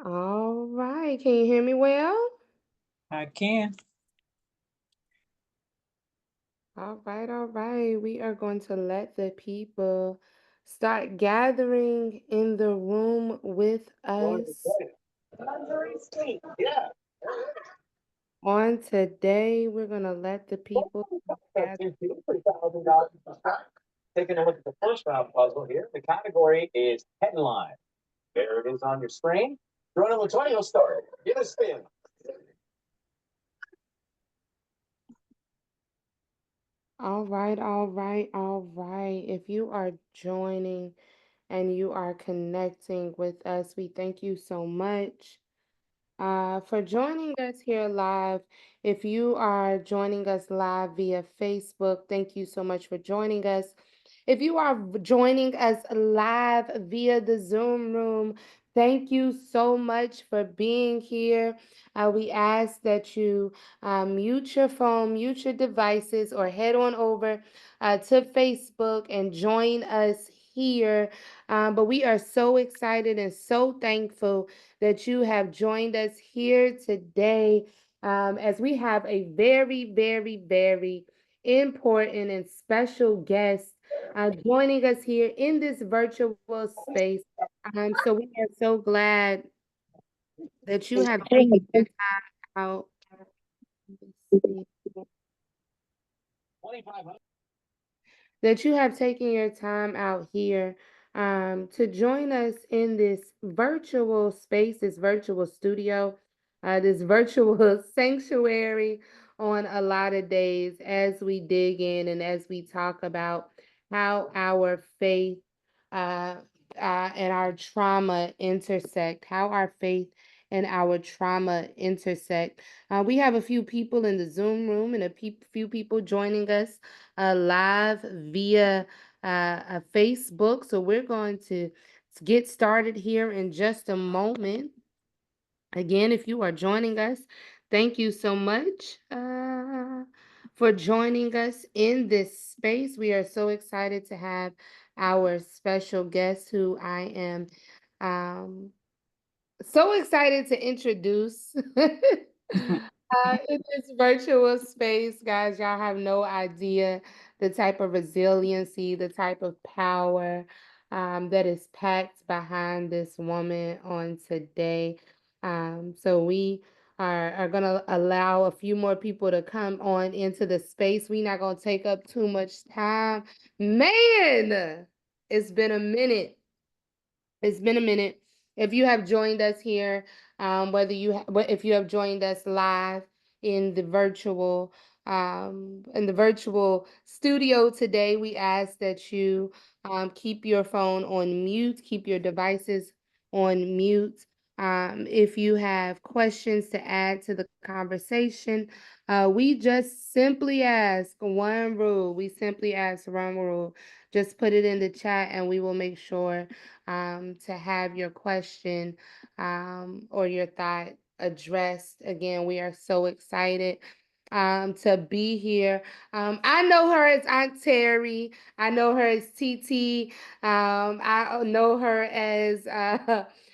All right. Can you hear me well? I can. All right, all right. We are going to let the people start gathering in the room with us. On today, we're going to let the people gather. Taking a look at the first round puzzle here, the category is headline. There it is on your screen. Draw number 20 will start. Give it a spin. All right, all right, all right. If you are joining and you are connecting with us, we thank you so much. For joining us here live. If you are joining us live via Facebook, thank you so much for joining us. If you are joining us live via the Zoom room, thank you so much for being here. We ask that you mute your phone, mute your devices, or head on over to Facebook and join us here. But we are so excited and so thankful that you have joined us here today as we have a very, very, very important and special guest joining us here in this virtual space. So we are so glad that you have taken your time out. Let's see. 2,500. That you have taken your time out here to join us in this virtual space, this virtual studio, this virtual sanctuary on a lot of days as we dig in and as we talk about how our faith uh, and our trauma intersect, how our faith and our trauma intersect. We have a few people in the Zoom room and few people joining us live via Facebook. So we're going to get started here in just a moment. Again, if you are joining us, thank you so much for joining us in this space. We are so excited to have our special guest who I am um, so excited to introduce in this virtual space, guys. Y'all have no idea the type of resiliency, the type of power that is packed behind this woman on today. So we are gonna allow a few more people to come on into the space. We're not gonna take up too much time. Man, it's been a minute. It's been a minute. If you have joined us here, whether if you have joined us live in the virtual studio today, we ask that you keep your phone on mute, keep your devices on mute. If you have questions to add to the conversation, we just simply ask one rule. We simply ask one rule. Just put it in the chat, and we will make sure to have your question or your thought addressed. Again, we are so excited to be here. I know her as Aunt Terry. I know her as TT. I know her as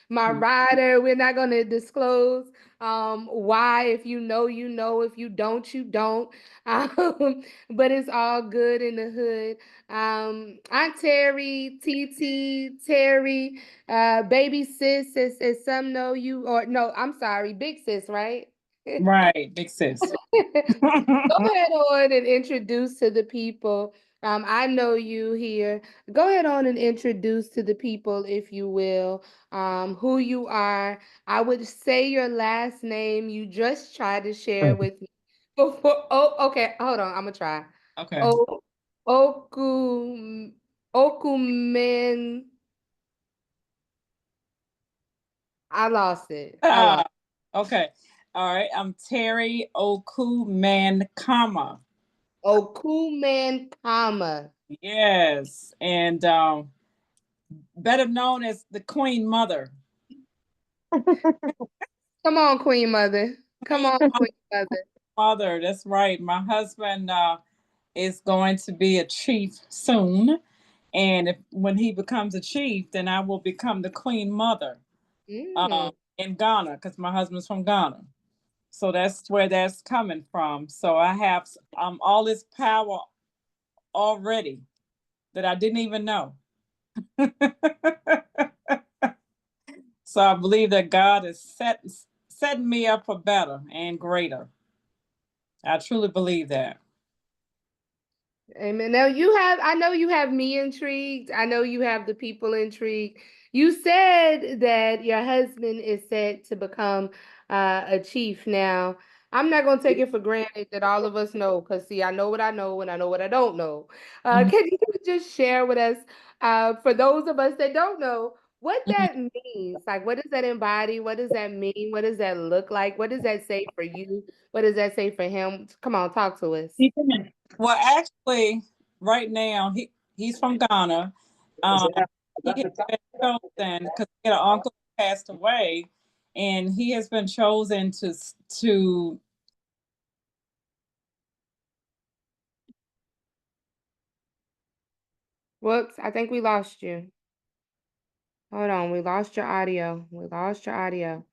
my rider. We're not going to disclose why. If you know, you know. If you don't, you don't. But it's all good in the hood. Aunt Terry, TT, Terry, baby sis, as some know you, or no, I'm sorry, big sis, right? Right, big sis. Go ahead on and introduce to the people. I know you here. Go ahead on and introduce to the people, if you will, who you are. I would say your last name. You just tried to share with me before. Oh, okay. Hold on. I'm gonna try. Okay. Oh, Oku, Okumen. I lost it. I Ah, lost. okay. All right. I'm Terry Okukama. Okumen, comma. Yes. And better known as the Queen Mother. Come on, Queen Mother. Come Queen on, Queen Mother. Mother. That's right. My husband is going to be a chief soon. And when he becomes a chief, then I will become the Queen Mother. Mm. in Ghana because my husband's from Ghana. So that's where that's coming from. So I have all this power already that I didn't even know. So I believe that God is setting me up for better and greater. I truly believe that. Amen. Now I know you have me intrigued. I know you have the people intrigued. You said that your husband is set to become a chief. Now, I'm not going to take it for granted that all of us know, because see, I know what I know and I know what I don't know. Mhm. Can you just share with us, for those of us that don't know, what Mhm. that means? Like, what does that embody? What does that mean? What does that look like? What does that say for you? What does that say for him? Come on, talk to us. Well, actually, right now he's from Ghana. Um, he has been chosen because he had an uncle who passed away, and he has been chosen to. Whoops, I think we lost you. Hold on, we lost your audio. We lost your audio.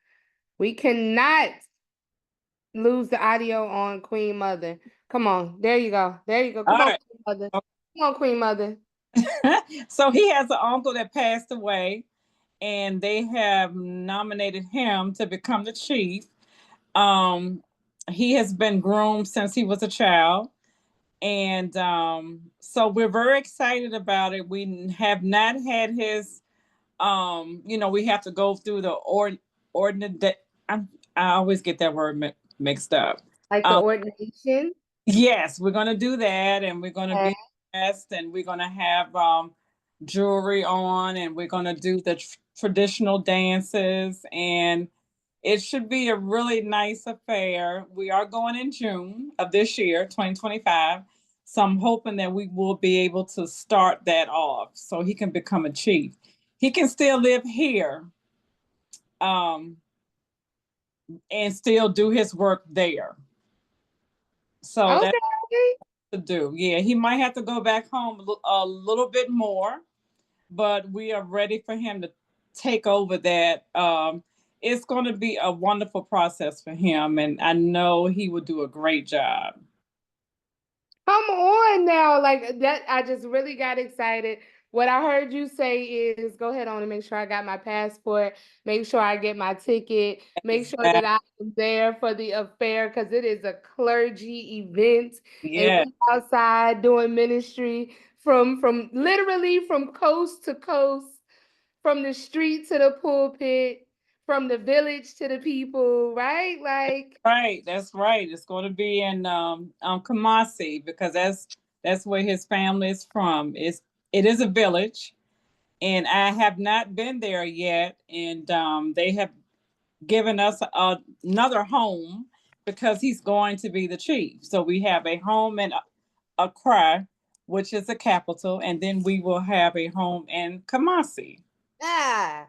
We cannot lose the audio on Queen Mother. Come on, there you go. There you go. All Come on, right. Queen Mother. Come on, Queen Mother. So he has an uncle that passed away, and they have nominated him to become the chief. Um, he has been groomed since he was a child, and so we're very excited about it. We have not had his, we have to go through the ordinance. I always get that word mixed up. Like the Um, ordination. yes, we're gonna do that, and we're gonna Okay. be dressed, and we're gonna have jewelry on, and we're gonna do the traditional dances, and it should be a really nice affair. We are going in June of this year, 2025. So I'm hoping that we will be able to start that off so he can become a chief. He can still live here, um, and still do his work there. So that's Okay. to do. Yeah, he might have to go back home a little bit more, but we are ready for him to take over that. It's going to be a wonderful process for him, and I know he will do a great job. Come on now. Like that, I just really got excited. What I heard you say is go ahead on and make sure I got my passport, make sure I get my ticket, make sure that I am there for the affair because it is a clergy event and Yeah, we outside doing ministry from literally from coast to coast, from the street to the pulpit, from the village to the people, right? Like, right. That's right. It's going to be in Kamasi because that's where his family is from. It is a village, and I have not been there yet, and they have given us another home because he's going to be the chief. So we have a home in Accra, which is the capital, and then we will have a home in Kamasi. ah.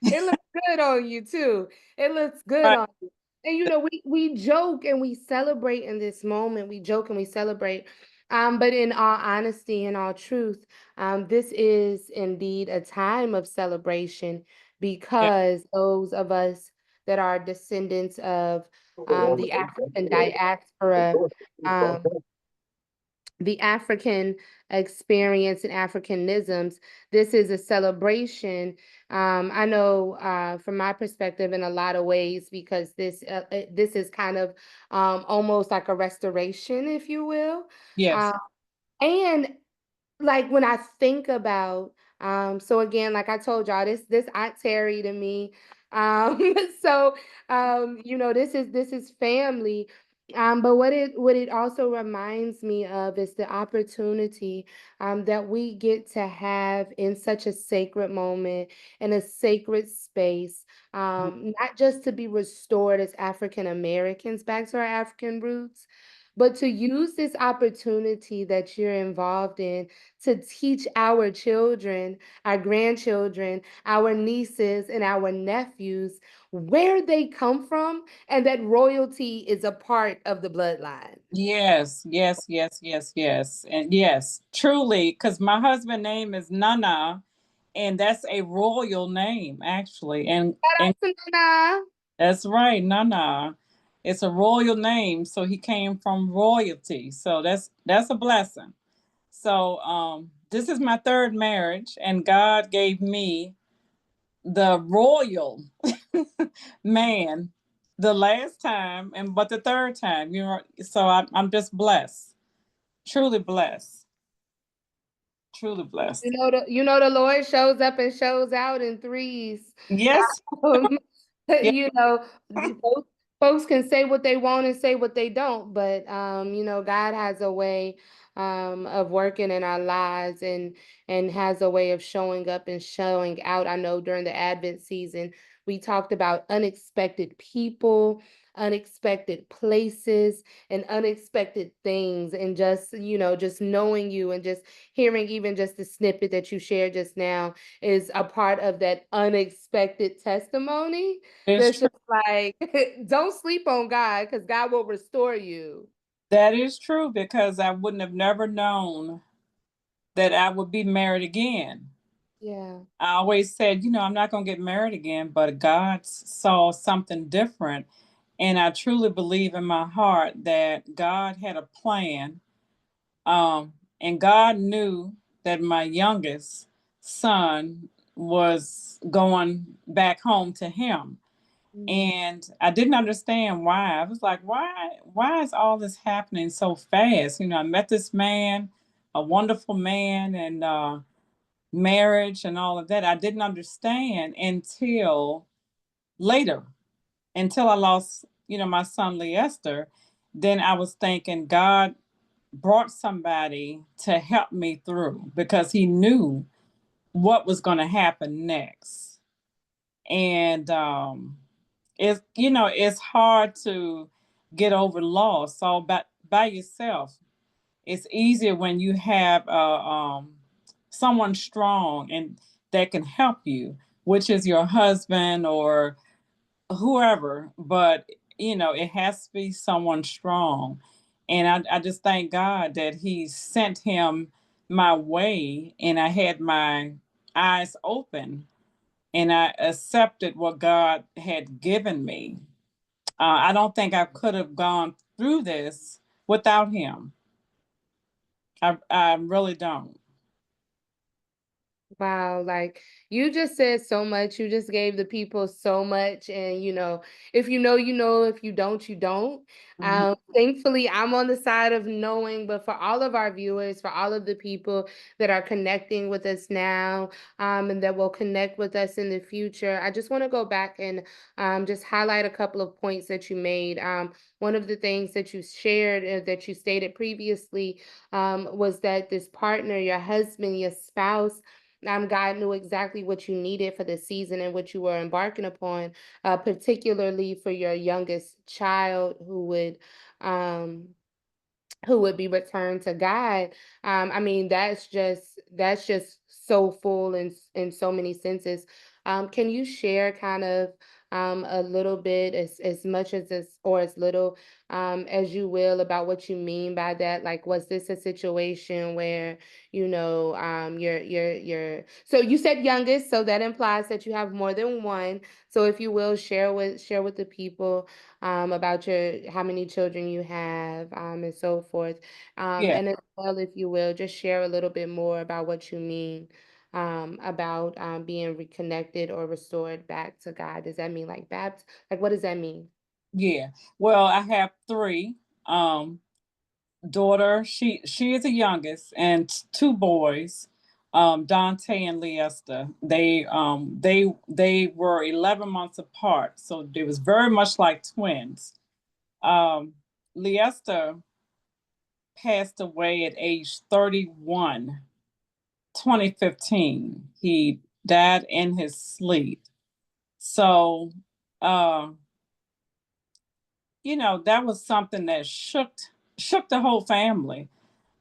It looks good on you too. It looks good Right. on you. And we joke and we celebrate in this moment. We joke and we celebrate. But in all honesty and all truth, this is indeed a time of celebration Yeah. because those of us that are descendants of the African diaspora, um, the African experience and Africanisms. This is a celebration. I know from my perspective in a lot of ways because this is kind of almost like a restoration, if you will. Yes. Uh, and like when I think about so again, like I told y'all, this Aunt Terri to me. So this is family. But what it also reminds me of is the opportunity that we get to have in such a sacred moment, in a sacred space, not just to be restored as African Americans back to our African roots, but to use this opportunity that you're involved in to teach our children, our grandchildren, our nieces, and our nephews where they come from and that royalty is a part of the bloodline. Yes, yes, yes, yes, yes. And yes, truly, because my husband's name is Nana, and that's a royal name actually. And Shout out to Nana. that's right, Nana. It's a royal name, so he came from royalty. So that's a blessing. So this is my third marriage, and God gave me the royal man the last time, and but the third time, you know. So I'm just blessed, truly blessed, truly blessed. You know the Lord shows up and shows out in threes. Yes, Um, yeah, you know, folks can say what they want and say what they don't, but you know, God has a way of working in our lives and has a way of showing up and showing out. I know during the Advent season, we talked about unexpected people, unexpected places, and unexpected things, and just, you know, just knowing you and just hearing even just the snippet that you shared just now is a part of that unexpected testimony. it's That's true. just like, don't sleep on God because God will restore you. That is true because I wouldn't have never known that I would be married again. Yeah. I always said, I'm not going to get married again, but God saw something different. And I truly believe in my heart that God had a plan. And God knew that my youngest son was going back home to him. Mm. And I didn't understand why. I was like, why is all this happening so fast? I met this man, a wonderful man, and marriage and all of that. I didn't understand until later, until I lost, my son Leicester. Then I was thinking God brought somebody to help me through because he knew what was going to happen next. And it's hard to get over loss all by yourself. It's easier when you have someone strong and that can help you, which is your husband or whoever. But it has to be someone strong, and I just thank God that He sent him my way, and I had my eyes open, and I accepted what God had given me. I don't think I could have gone through this without him. I really don't. Wow, like you just said so much. You just gave the people so much. And if you know, you know, if you don't, you don't. Mhm. Thankfully, I'm on the side of knowing, but for all of our viewers, for all of the people that are connecting with us now, and that will connect with us in the future, I just want to go back and just highlight a couple of points that you made. One of the things that you shared, that you stated previously, was that this partner, your husband, your spouse, God knew exactly what you needed for the season and what you were embarking upon, particularly for your youngest child um, who would be returned to God. I mean, that's just so full in so many senses. Can you share kind of a little bit, as much as this or as little as you will, about what you mean by that? Like, was this a situation where you're so you said youngest, so that implies that you have more than one. So if you will share with the people about your how many children you have, and so forth. Yeah, And as well, if you will, just share a little bit more about what you mean about being reconnected or restored back to God. Does that mean like bapt? Like, what does that mean? yeah. Well, I have three. Um, Daughter, she is the youngest, and two boys, Dante and Leicester. They were 11 months apart, so they was very much like twins. Um, Leicester passed away at age 31, 2015. He died in his sleep. So, uh, that was something that shook the whole family.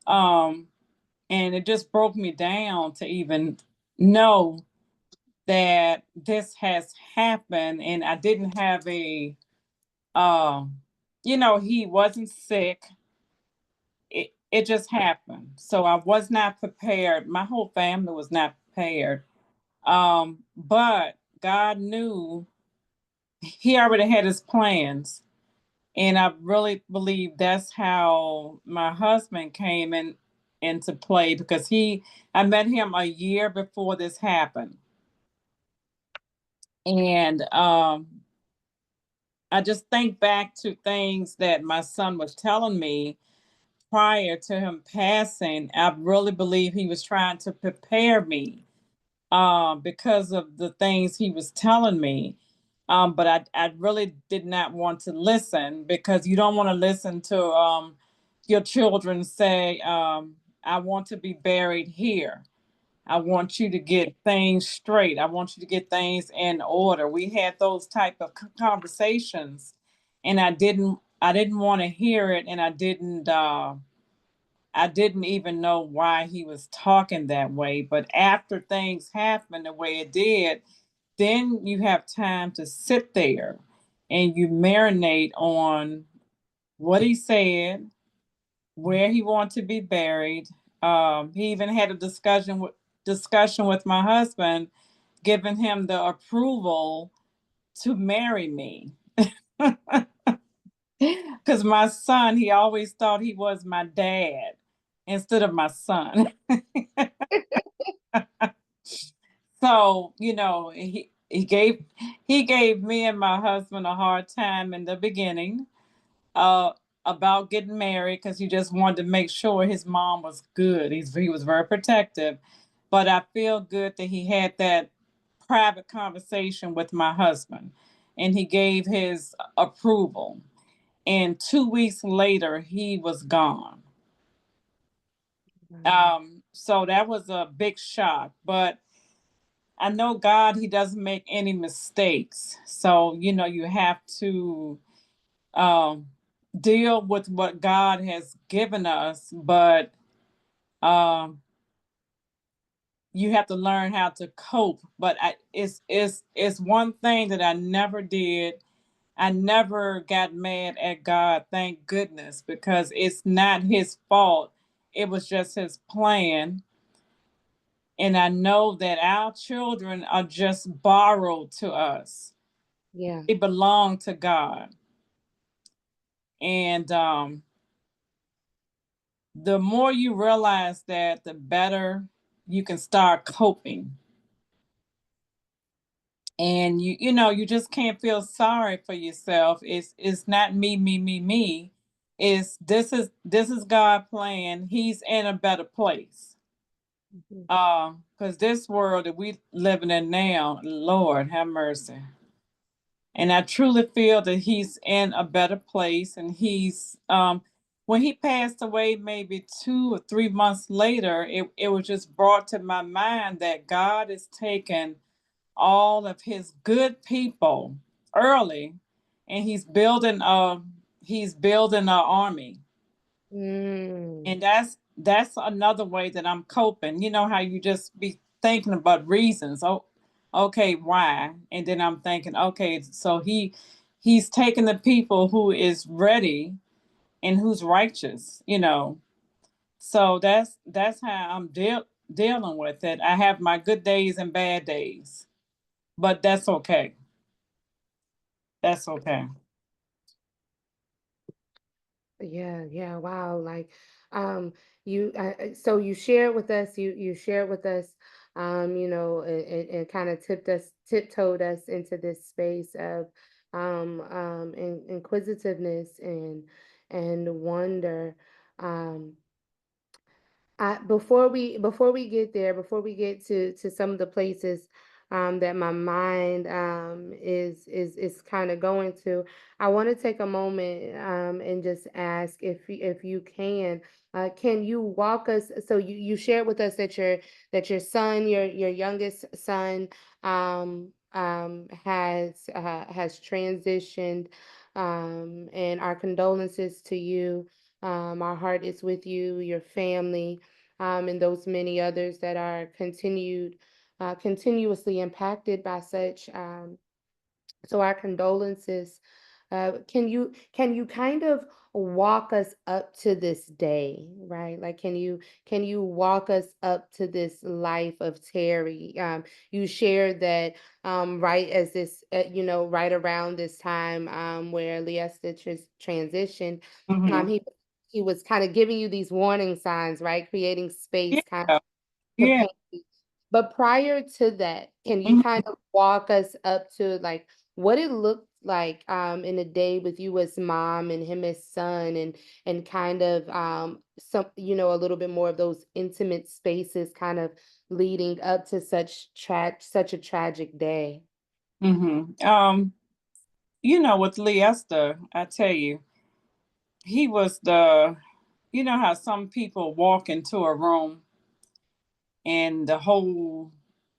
Um, and it just broke me down to even know that this has happened, and I didn't have he wasn't sick. It just happened. So I was not prepared. My whole family was not prepared But God knew He already had His plans. And I really believe that's how my husband came into play, because I met him a year before this happened. And I just think back to things that my son was telling me prior to him passing. I really believe he was trying to prepare me because of the things he was telling me. But I really did not want to listen, because you don't want to listen to your children say, I want to be buried here. I want you to get things straight. I want you to get things in order. We had those type of conversations, and I didn't want to hear it, and I didn't even know why he was talking that way. But after things happened the way it did, then you have time to sit there and you marinate on what he said, where he wanted to be buried. He even had a discussion with my husband, giving him the approval to marry me. Because my son, he always thought he was my dad instead of my son. So, he gave me and my husband a hard time in the beginning, uh about getting married, because he just wanted to make sure his mom was good. He was very protective. But I feel good that he had that private conversation with my husband, and he gave his approval. And 2 weeks later, he was gone. Wow. So that was a big shock. But I know God, He doesn't make any mistakes. So, you have to um, deal with what God has given us, but um, you have to learn how to cope. But it's one thing that I never did. I never got mad at God, thank goodness, because it's not His fault. It was just His plan. And I know that our children are just borrowed to us. Yeah. They belong to God. And the more you realize that, the better you can start coping. And you just can't feel sorry for yourself. It's not me, me, me, me. It's this is God plan. He's in a better place. Mhm. Because this world that we living in now, Lord have mercy. And I truly feel that he's in a better place. And when he passed away, maybe 2 or 3 months later, it was just brought to my mind that God is taking all of his good people early, and he's building an army. Mm. And that's another way that I'm coping. You know how you just be thinking about reasons. Oh, okay, why? And then I'm thinking, okay, so he's taking the people who is ready and who's righteous. So that's how I'm dealing with it. I have my good days and bad days, but that's okay. That's okay. Yeah, yeah, wow. Like, you, so you shared with us, you shared with us, and kind of tiptoed us into this space of, inquisitiveness and wonder. Um, before we get there, before we get to some of the places that my mind is kind of going to, I want to take a moment and just ask if you can you walk us? So you shared with us that your son, your youngest son, has transitioned, and our condolences to you. Our heart is with you, your family, and those many others that are continuously impacted by such. So our condolences. Can you kind of walk us up to this day, right? Like, can you walk us up to this life of Terry? You shared that right as this, right around this time where Leicester transitioned, Hmm. he was kind of giving you these warning signs, right? Creating space, kind Yeah. of Yeah. pain. But prior to that, can you Mhm. kind of walk us up to like what it looked like in a day with you as mom and him as son, and kind of some, a little bit more of those intimate spaces kind of leading up to such a tragic day. Mhm. With Lee Esther, I tell you, he was you know how some people walk into a room and the whole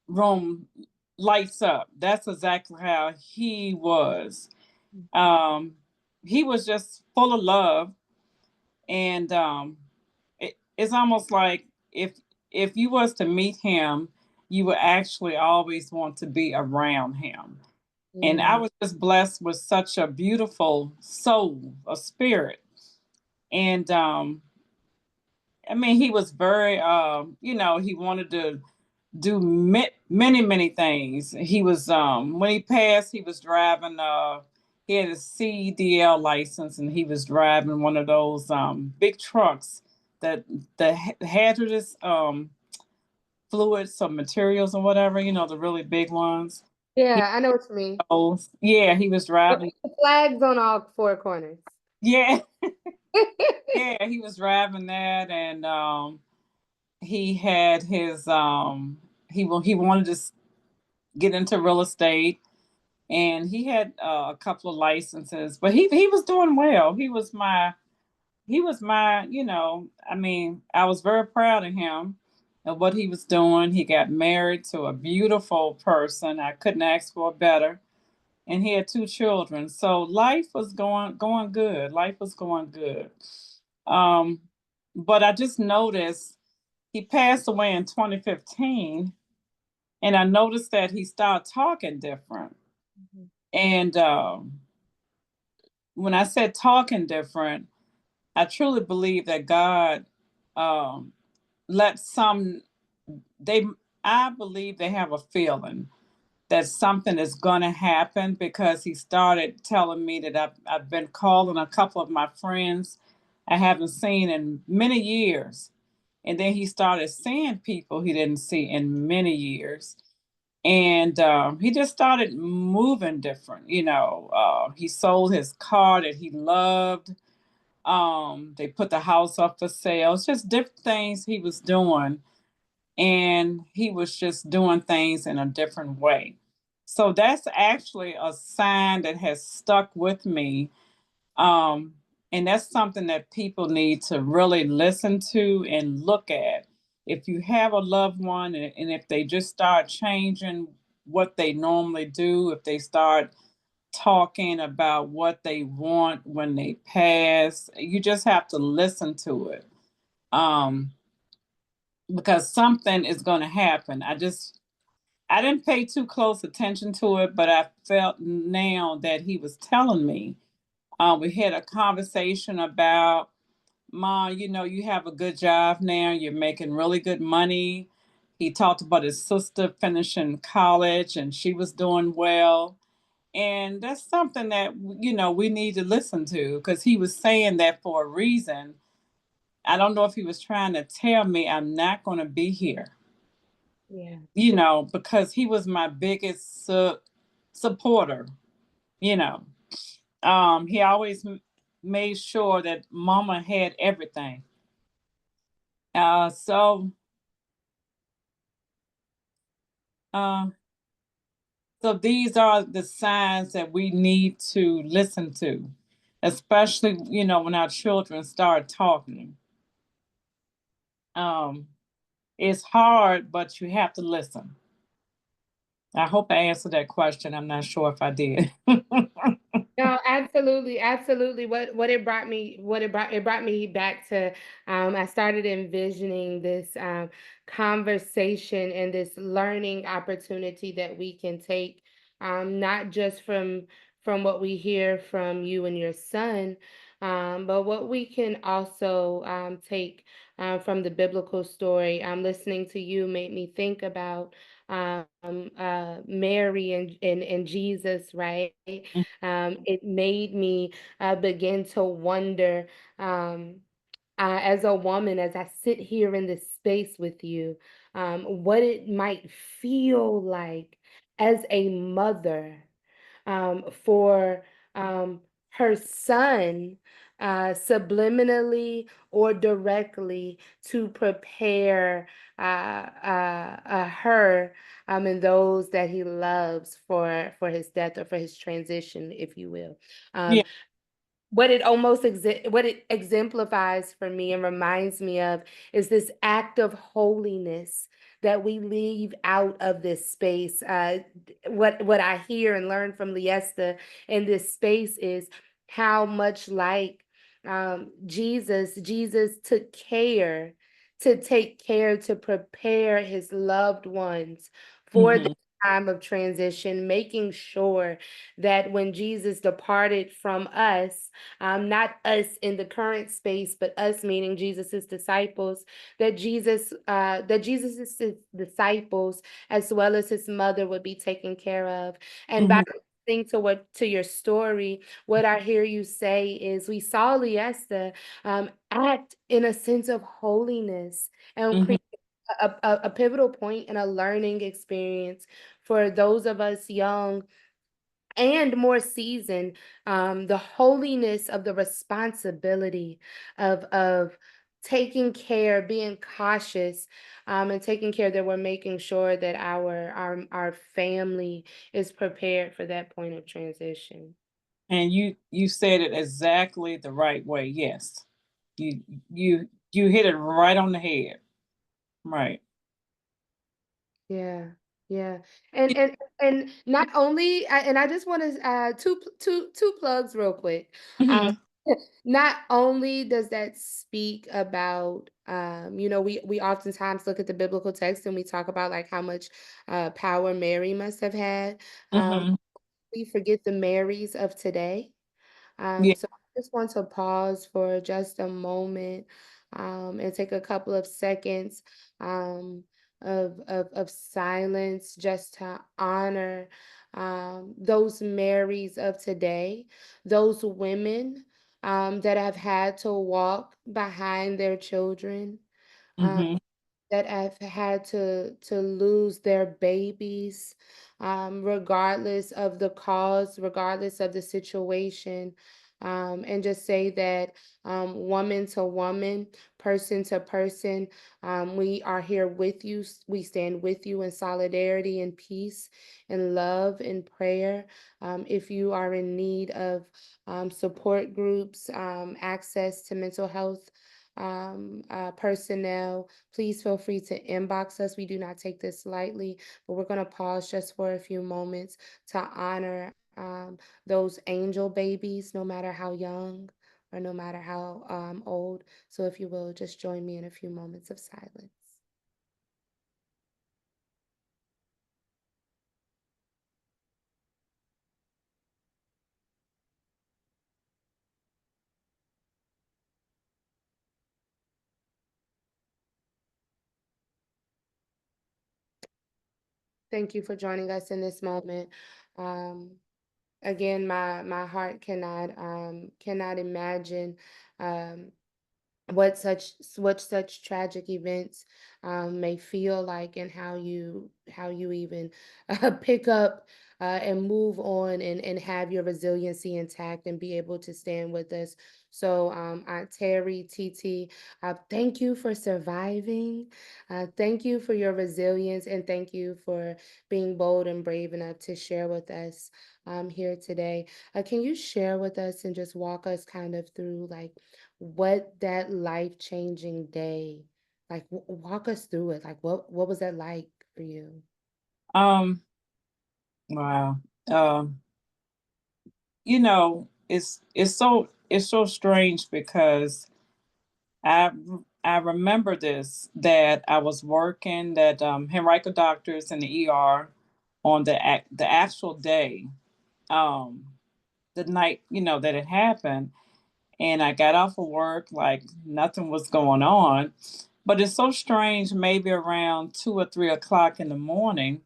room lights up. That's exactly how he was. Um, he was just full of love, and it's almost like if you was to meet him, you would actually always want to be around him. And I Mm, was just blessed with such a beautiful soul, a spirit. And I mean, he was very, he wanted to do many, many things. He was, when he passed, he was driving, he had a CDL license and he was driving one of those big trucks that the hazardous fluids or materials or whatever, the really big ones. He, yeah, I know what you mean. yeah, he was With driving. the flags on all four corners. Yeah, yeah, he was driving that, and he had his he wanted to get into real estate, and he had a couple of licenses, but he was doing well. He was my I mean, I was very proud of him and what he was doing. He got married to a beautiful person. I couldn't ask for better. And he had two children. So life was going good. Life was going good. Um, but I just noticed he passed away in 2015, and I noticed that he started talking different. Mhm. And when I said talking different, I truly believe that God um, let some they I believe they have a feeling that something is going to happen, because he started telling me that I've been calling a couple of my friends I haven't seen in many years. And then he started seeing people he didn't see in many years. And he just started moving different. He sold his car that he loved. They put the house up for sale. It's just different things he was doing, and he was just doing things in a different way. So that's actually a sign that has stuck with me. Um, and that's something that people need to really listen to and look at. If you have a loved one, and if they just start changing what they normally do, if they start talking about what they want when they pass, you just have to listen to it. Um, because something is going to happen. I didn't pay too close attention to it, but I felt now that he was telling me. We had a conversation about, Ma, you have a good job now. You're making really good money. He talked about his sister finishing college and she was doing well. And that's something that, we need to listen to, because he was saying that for a reason. I don't know if he was trying to tell me I'm not going to be here, Yeah. because he was my biggest supporter, you know. He always made sure that mama had everything. So, uh, so these are the signs that we need to listen to, especially, when our children start talking. Um, it's hard, but you have to listen. I hope I answered that question. I'm not sure if I did. No, absolutely, absolutely. What it brought me back to, I started envisioning this conversation and this learning opportunity that we can take, not just from what we hear from you and your son, but what we can also take from the biblical story. Listening to you made me think about Mary and Jesus, right? It made me begin to wonder. As a woman, as I sit here in this space with you, what it might feel like as a mother for her son, subliminally or directly, to prepare her and those that he loves for his death or for his transition, if you will. Yeah. What what it exemplifies for me and reminds me of is this act of holiness that we leave out of this space. What I hear and learn from Liesta in this space is how much like Jesus took care to take care to prepare his loved ones for the Mm-hmm. time of transition, making sure that when Jesus departed from us, not us in the current space, but us meaning Jesus's disciples, that Jesus's disciples as well as his mother would be taken care of. And by Mm-hmm. listening to your story, what I hear you say is we saw Liesta act in a sense of holiness and Mm-hmm. create a pivotal point and a learning experience for those of us young and more seasoned, the holiness of the responsibility of taking care, being cautious, and taking care that we're making sure that our family is prepared for that point of transition. And you said it exactly the right way. Yes. You you hit it right on the head. Right. Yeah, yeah, and not only, and I just want to two plugs real quick. Um, Mm-hmm. not only does that speak about, we oftentimes look at the biblical text and we talk about like how much power Mary must have had. Um, Mm-hmm. we forget the Marys of today. Yeah. So I just want to pause for just a moment and take a couple of seconds of silence just to honor those Marys of today, those women that have had to walk behind their children. um, Mm-hmm. that have had to lose their babies, regardless of the cause, regardless of the situation, and just say that woman to woman, person to person, we are here with you. We stand with you in solidarity and peace and love and prayer. If you are in need of support groups, access to mental health personnel, please feel free to inbox us. We do not take this lightly, but we're going to pause just for a few moments to honor those angel babies, no matter how young or no matter how old. So, if you will, just join me in a few moments of silence. Thank you for joining us in this moment. Um, Again, my heart cannot imagine um, what such tragic events may feel like, and how you even pick up and move on and have your resiliency intact and be able to stand with us. So, Aunt Terri, TT, thank you for surviving. Thank you for your resilience, and thank you for being bold and brave enough to share with us here today. Can you share with us and just walk us kind of through like what that life-changing day, like walk us through it. Like what was that like for you? Um. Wow. Um. It's so strange because I I remember this that I was working that Henrico doctors in the ER on the actual day. Um. the night, that it happened. And I got off of work like nothing was going on. But it's so strange, maybe around 2 or 3 o'clock in the morning.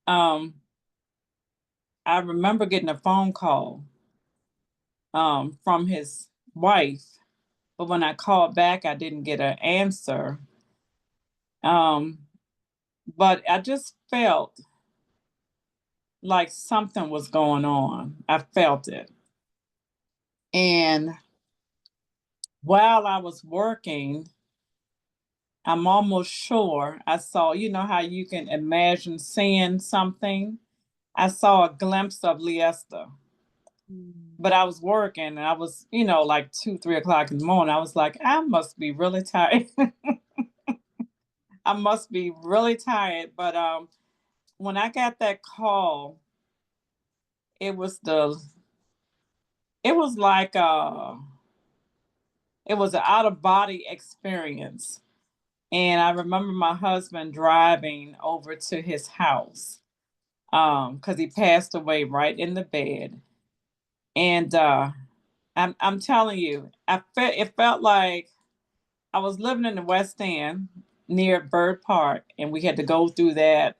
Um, I remember getting a phone call from his wife, but when I called back, I didn't get an answer. Um, but I just felt like something was going on. I felt it. And while I was working, I'm almost sure I saw, how you can imagine seeing something. I saw a glimpse of Liesta, Mm. but I was working and I was, like 2, 3 o'clock in the morning. I was like, I must be really tired. I must be really tired. But when I got that call, it was the, it was like, it was an out of body experience. And I remember my husband driving over to his house because he passed away right in the bed. And I'm telling you, it felt like I was living in the West End near Bird Park, and we had to go through that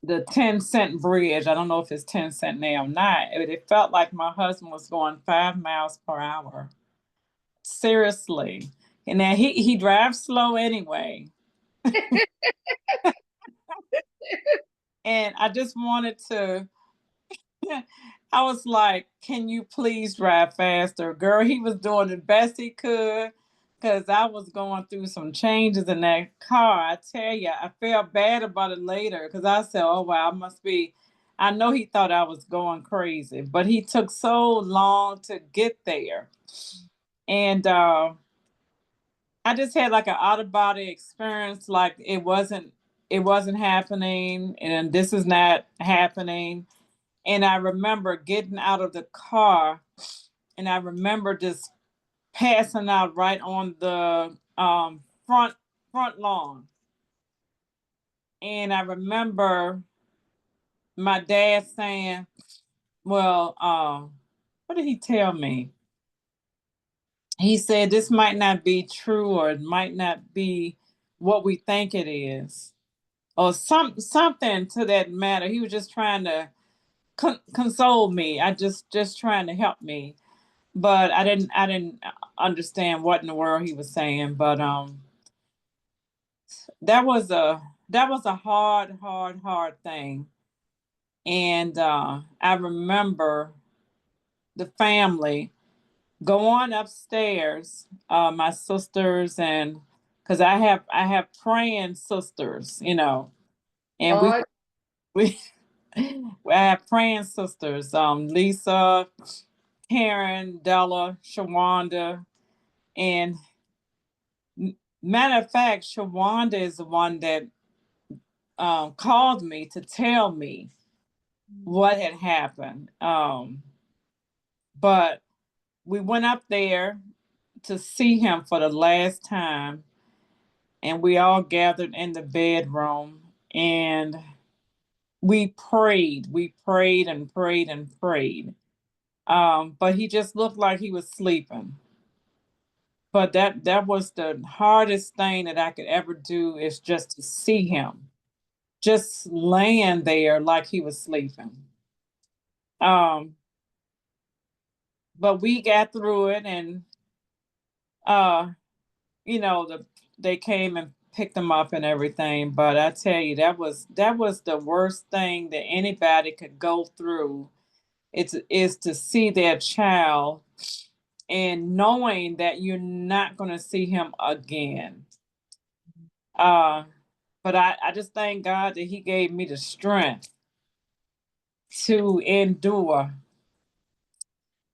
the 10 cent bridge. I don't know if it's 10 cent now or not. It felt like my husband was going 5 miles per hour. Seriously. And then he drives slow anyway. And I just wanted to I was like, can you please drive faster? Girl, he was doing the best he could because I was going through some changes in that car. I tell you, I felt bad about it later because I said, oh, wow, I must be. I know he thought I was going crazy, but he took so long to get there. And I just had like an out of body experience, like it wasn't happening, and this is not happening. And I remember getting out of the car, and I remember just passing out right on the front lawn. And I remember my dad saying, "Well, what did he tell me?" He said, "This might not be true, or it might not be what we think it is." Or something to that matter. He was just trying to console me. I just trying to help me, but I didn't understand what in the world he was saying. But that was a that was a hard thing. And I remember the family going upstairs, my sisters, and because I have praying sisters, and we Oh, we I have praying sisters, Lisa, Karen, Della, Shawanda, and matter of fact, Shawanda is the one that called me to tell me what had happened. But we went up there to see him for the last time, and we all gathered in the bedroom, and we prayed. We prayed and prayed and prayed. But he just looked like he was sleeping. But that was the hardest thing that I could ever do, is just to see him just laying there like he was sleeping. Um, but we got through it, and uh, they came and picked him up and everything. But I tell you, that was the worst thing that anybody could go through. Is to see their child and knowing that you're not going to see him again. Uh, but I just thank God that He gave me the strength to endure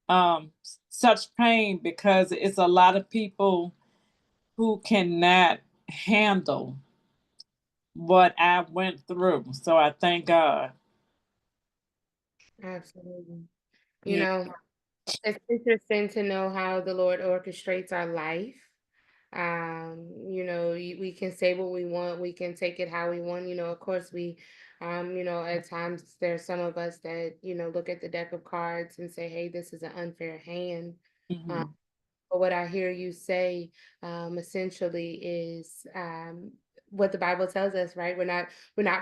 um, such pain, because it's a lot of people who cannot handle what I went through. So I thank God. absolutely. You Yeah. know, it's interesting to know how the Lord orchestrates our life. We can say what we want, we can take it how we want. Of course, we At times there's some of us that, look at the deck of cards and say, hey, this is an unfair hand. Um, Mhm. but what I hear you say, essentially is, what the Bible tells us, right? We're not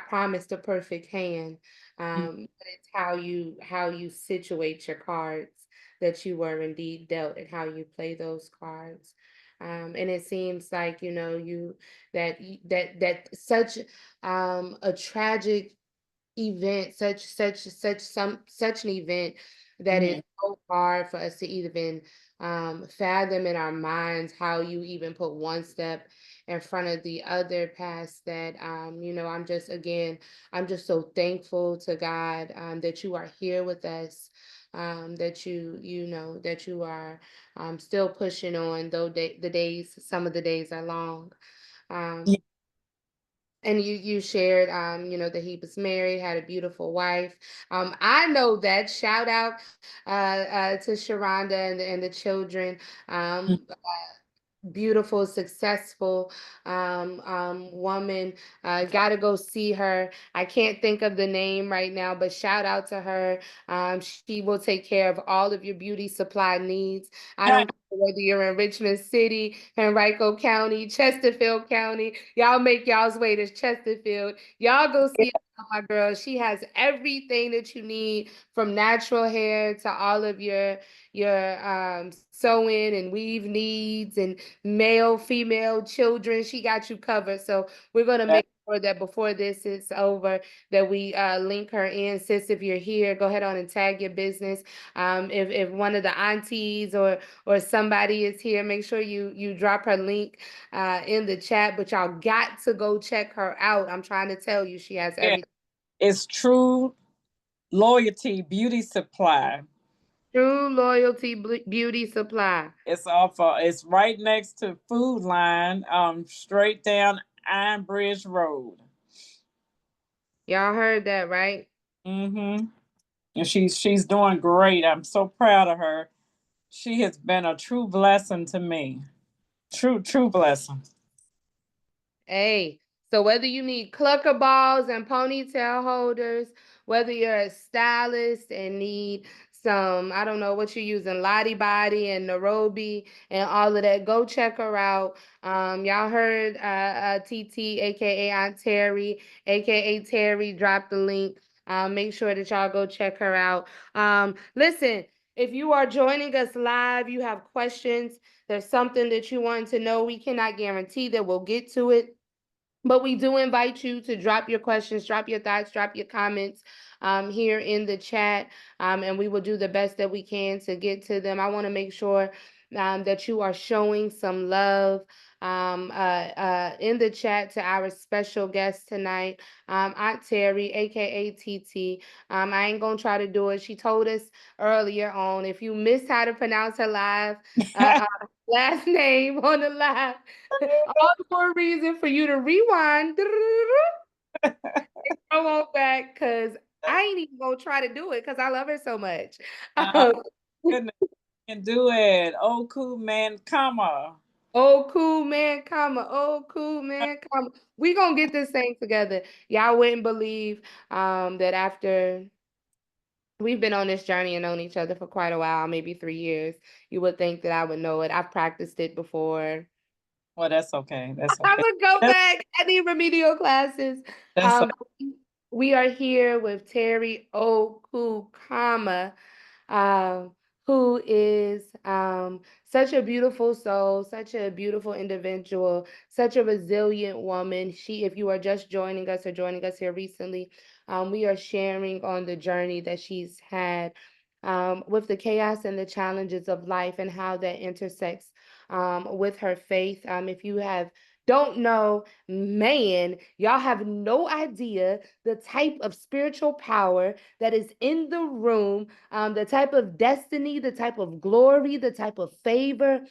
promised a perfect hand. Mm. But it's how you situate your cards that you were indeed dealt, and how you play those cards. And it seems like, that such, a tragic event, such an event that is Mhm. so hard for us to even, fathom in our minds, how you even put one step in front of the other past that. I'm just so thankful to God, that you are here with us, that you are, still pushing on, though some of the days are long. Yeah. um, and you shared, that he was married, had a beautiful wife. I know that. Shout out, to Sharonda and the children. Mm. Um, Beautiful, successful, woman. Gotta go see her. I can't think of the name right now, but shout out to her. She will take care of all of your beauty supply needs. I don't care whether you're in Richmond City, Henrico County, Chesterfield County. Y'all make y'all's way to Chesterfield. Y'all go see my girl. She has everything that you need, from natural hair to all of your sewing and weave needs, and male, female, children. She got you covered. So we're gonna That- make sure that before this is over, that we, link her in. Sis, if you're here, go ahead on and tag your business. If one of the aunties or somebody is here, make sure you drop her link, in the chat. But y'all got to go check her out. I'm trying to tell you, she has yeah. everything. It's True Loyalty Beauty Supply. True Loyalty Beauty Supply. It's off. It's right next to Food Line. Straight down Iron Bridge Road. Y'all heard that, right? Mm-hmm. And she's doing great. I'm so proud of her. She has been a true blessing to me. True blessing. Hey, so whether you need clucker balls and ponytail holders, whether you're a stylist and need some, I don't know what you're using, Lottie Body and Nairobi and all of that, go check her out. Y'all heard, TT, aka Aunt Terry, aka Terry, drop the link. Make sure that y'all go check her out. Listen, if you are joining us live, you have questions, there's something that you want to know, we cannot guarantee that we'll get to it, but we do invite you to drop your questions, drop your thoughts, drop your comments, here in the chat, and we will do the best that we can to get to them. I want to make sure, that you are showing some love, in the chat to our special guest tonight, Aunt Terry, aka TT. I ain't gonna try to do it. She told us earlier on. If you missed how to pronounce her last name on the live, all the more reason for you to rewind, go on back, because I ain't even gonna try to do it because I love her so much. Oh goodness, you can do it. Oh, cool man, comma. Oh, cool man, comma. Oh, cool man, comma. We gonna get this thing together. Y'all wouldn't believe, that after we've been on this journey and known each other for quite a while, maybe 3 years, you would think that I would know it. I've practiced it before. Well, that's okay. That's I'm okay. gonna go That's back. I need remedial classes. that's Um, we are here with Terri Okukama, um, who is, such a beautiful soul, such a beautiful individual, such a resilient woman. If you are just joining us or joining us here recently, we are sharing on the journey that she's had, with the chaos and the challenges of life, and how that intersects, with her faith. If you don't know, man, y'all have no idea the type of spiritual power that is in the room, the type of destiny, the type of glory, the type of favor,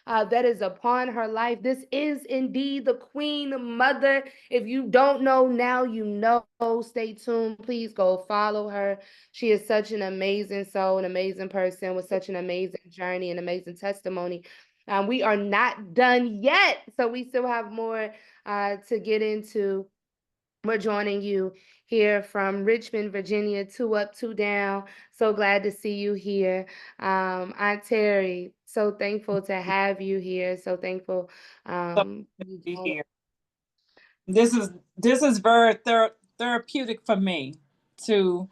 that is upon her life. This is indeed the Queen Mother. If you don't know now, you know. Stay tuned. Please go follow her. She is such an amazing soul, an amazing person with such an amazing journey, an amazing testimony. We are not done yet, so we still have more, to get into. We're joining you here from Richmond, Virginia, two up, two down. So glad to see you here. Aunt Terri, so thankful to have you here. So thankful. So You be joined. here. This is very therapeutic for me to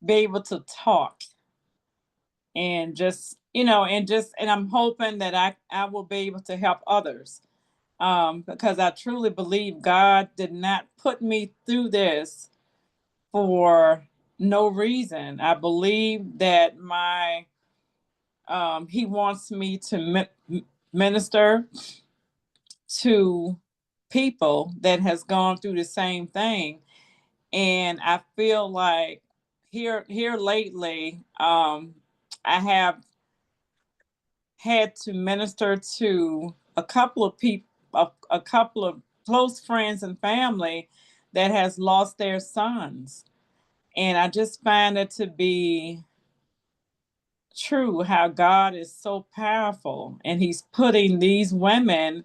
be able to talk and just and I'm hoping that I will be able to help others, because I truly believe God did not put me through this for no reason. I believe that my he wants me to minister to people that has gone through the same thing, and I feel like here lately, I have had to minister to a couple of people, a couple of close friends and family that has lost their sons, and I just find it to be true how God is so powerful, and He's putting these women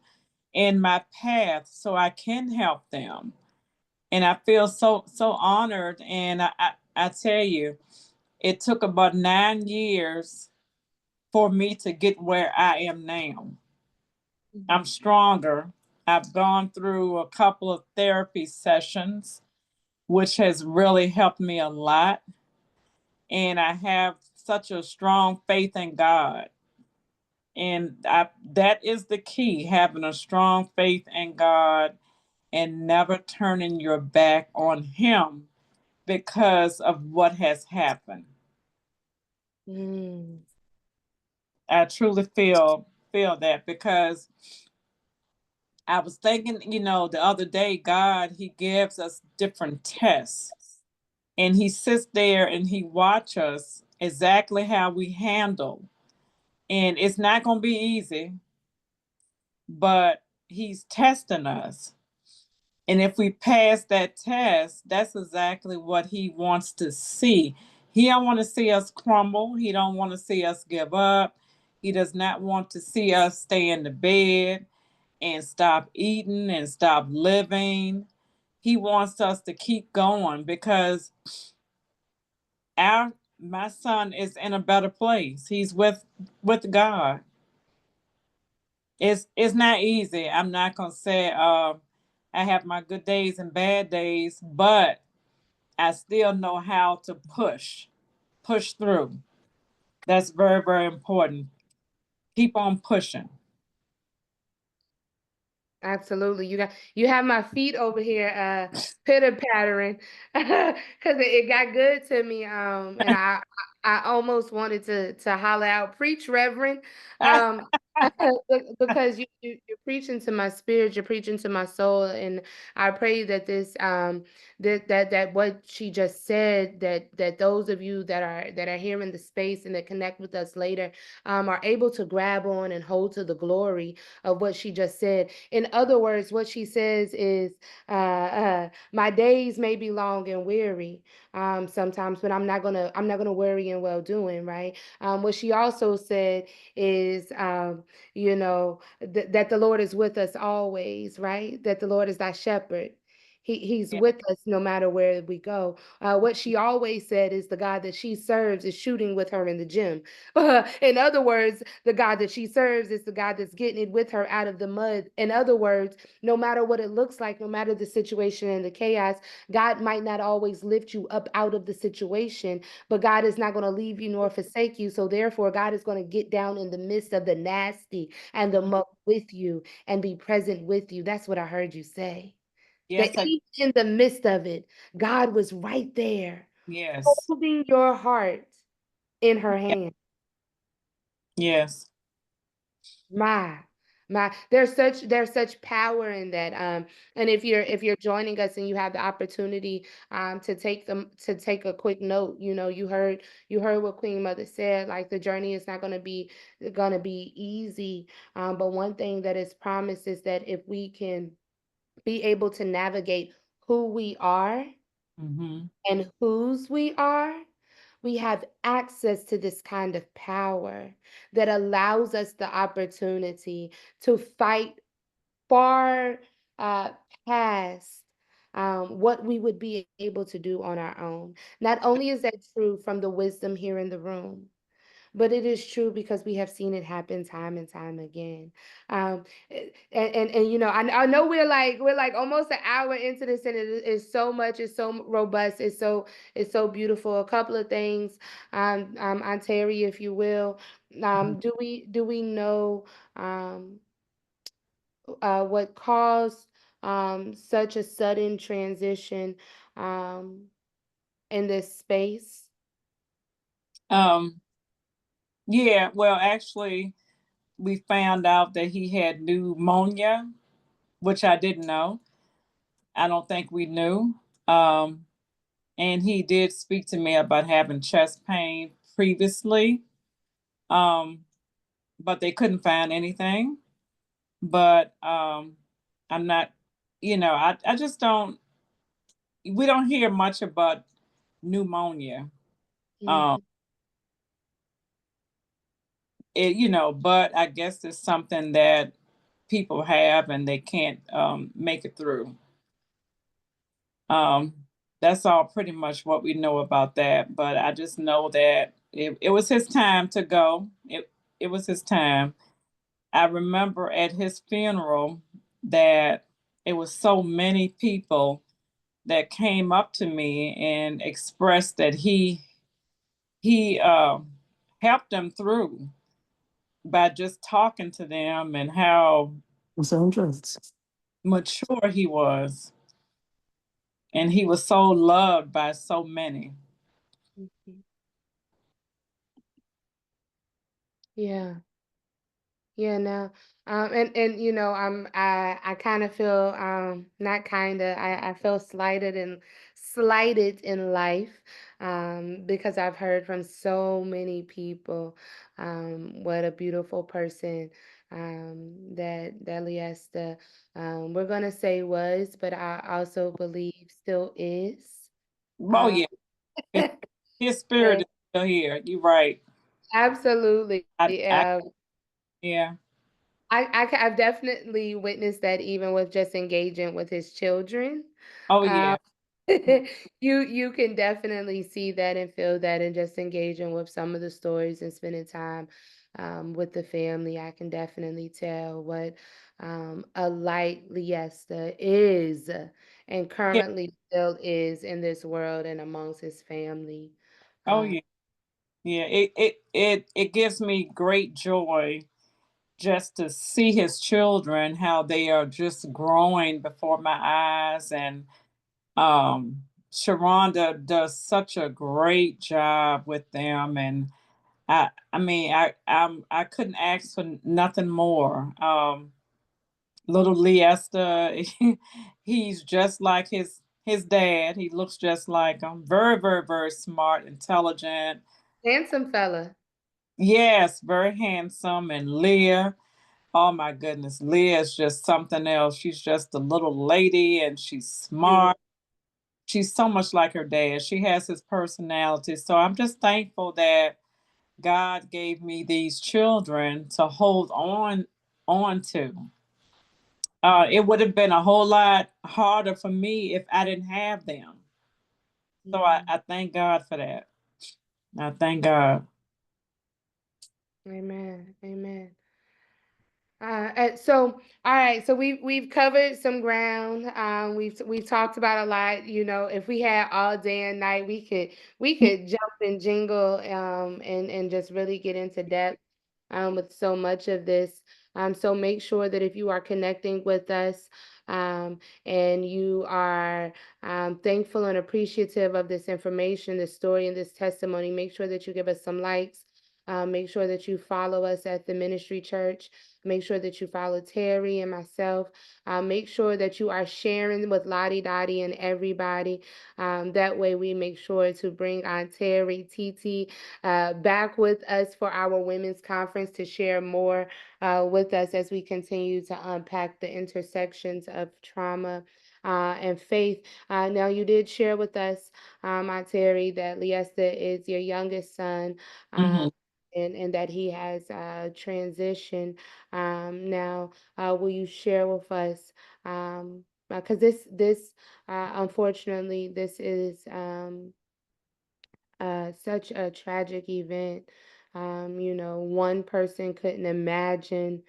in my path so I can help them. And I feel so honored. And I tell you, it took about 9 years for me to get where I am now. I'm Mhm. stronger. I've gone through a couple of therapy sessions, which has really helped me a lot. And I have such a strong faith in God. And that is the key, having a strong faith in God and never turning your back on Him because of what has happened. Mm, I truly feel that, because I was thinking, the other day, God, He gives us different tests, and He sits there and He watch us exactly how we handle. And it's not going to be easy, but He's testing us. And if we pass that test, that's exactly what He wants to see. He don't want to see us crumble. He don't want to see us give up. He does not want to see us stay in the bed and stop eating and stop living. He wants us to keep going, because our my son is in a better place. He's with God. It's not easy. I'm not gonna say I have my good days and bad days, but I still know how to push through. That's very, very important. Keep on pushing. absolutely. You have my feet over here pitter pattering because it got good to me. And I almost wanted to holler out, preach, Reverend. Um because you're preaching to my spirit, you're preaching to my soul, and I pray that this that what she just said, that those of you that are here in the space and that connect with us later are able to grab on and hold to the glory of what she just said. In other words, what she says is, my days may be long and weary sometimes, but I'm not gonna worry in well doing, right? What she also said is, that the Lord is with us always, right? That the Lord is thy shepherd. He's Yeah. with us no matter where we go. What she always said is the God that she serves is shooting with her in the gym. In other words, the God that she serves is the God that's getting it with her out of the mud. In other words, no matter what it looks like, no matter the situation and the chaos, God might not always lift you up out of the situation, but God is not going to leave you nor forsake you. So therefore, God is going to get down in the midst of the nasty and the muck with you and be present with you. That's what I heard you say. That Yes, I even in the midst of it, God was right there, yes. holding your heart in her Yeah, hand. yes. My, there's such power in that. And if you're joining us and you have the opportunity to take a quick note, you heard what Queen Mother said. Like, the journey is not gonna be easy. But one thing that is promised is that if we can be able to navigate who we are Hmm. and whose we are, we have access to this kind of power that allows us the opportunity to fight far uh, past what we would be able to do on our own. Not only is that true from the wisdom here in the room, but it is true because we have seen it happen time and time again. And you know, I know we're like almost an hour into this, and it is so much, it's so robust, it's so beautiful. A couple of things, on Terry, if you will, Mhm. do we know um what caused such a sudden transition um in this space? Um, yeah, well, actually, we found out that he had pneumonia, which I didn't know. I don't think we knew. Um, and he did speak to me about having chest pain previously, um, but they couldn't find anything. But I'm not, I just don't, we don't hear much about pneumonia. Um, Mhm. but I guess it's something that people have and they can't make it through. Um, that's all pretty much what we know about that. But I just know that it was his time to go. It was his time. I remember at his funeral that it was so many people that came up to me and expressed that he helped them through by just talking to them and how mature he was, and he was so loved by so many. Mhm. Yeah. Yeah, no. And you know, I kind of feel not kind of I feel slighted in life, because I've heard from so many people what a beautiful person that Liesta, we're gonna say was, but I also believe still is. Oh Um yeah, his, his spirit is still here. You're right. Absolutely. I yeah. I've definitely witnessed that even with just engaging with his children. Oh Um, yeah. you can definitely see that and feel that, and just engaging with some of the stories and spending time with the family. I can definitely tell what a light Liesta is, and Yeah. currently still is in this world and amongst his family. Oh Uh, yeah. Yeah. It gives me great joy just to see his children, how they are just growing before my eyes. And Sharonda does such a great job with them. And I mean, I couldn't ask for nothing more. Little Liesta, he's just like his dad. He looks just like him. Very, very, very smart, intelligent. Handsome fella. Yes, very handsome. And Leah, oh my goodness, Leah is just something else. She's just a little lady and she's Beautiful. smart. She's so much like her dad. She has his personality. So I'm just thankful that God gave me these children to hold on to. It would have been a whole lot harder for me if I didn't have them. So Mm. I thank God for that. I thank God. Amen. Amen. And so, all right. So we've covered some ground. We've talked about a lot. You know, if we had all day and night, we could jump and jingle, and just really get into depth, with so much of this. So make sure that if you are connecting with us, and you are thankful and appreciative of this information, this story, and this testimony, make sure that you give us some likes. Make sure that you follow us at the Ministry Church. Make sure that you follow Terry and myself. Make sure that you are sharing with Lottie Dottie and everybody. That way, we make sure to bring on Terry, TT, back with us for our women's conference to share more with us as we continue to unpack the intersections of trauma and faith. Now, you did share with us, Aunt Terry, that Liesta is your youngest son. Uh, Hmm. and that he has transitioned. Now, will you share with us? Um, because this unfortunately this is such a tragic event. You know, one person couldn't imagine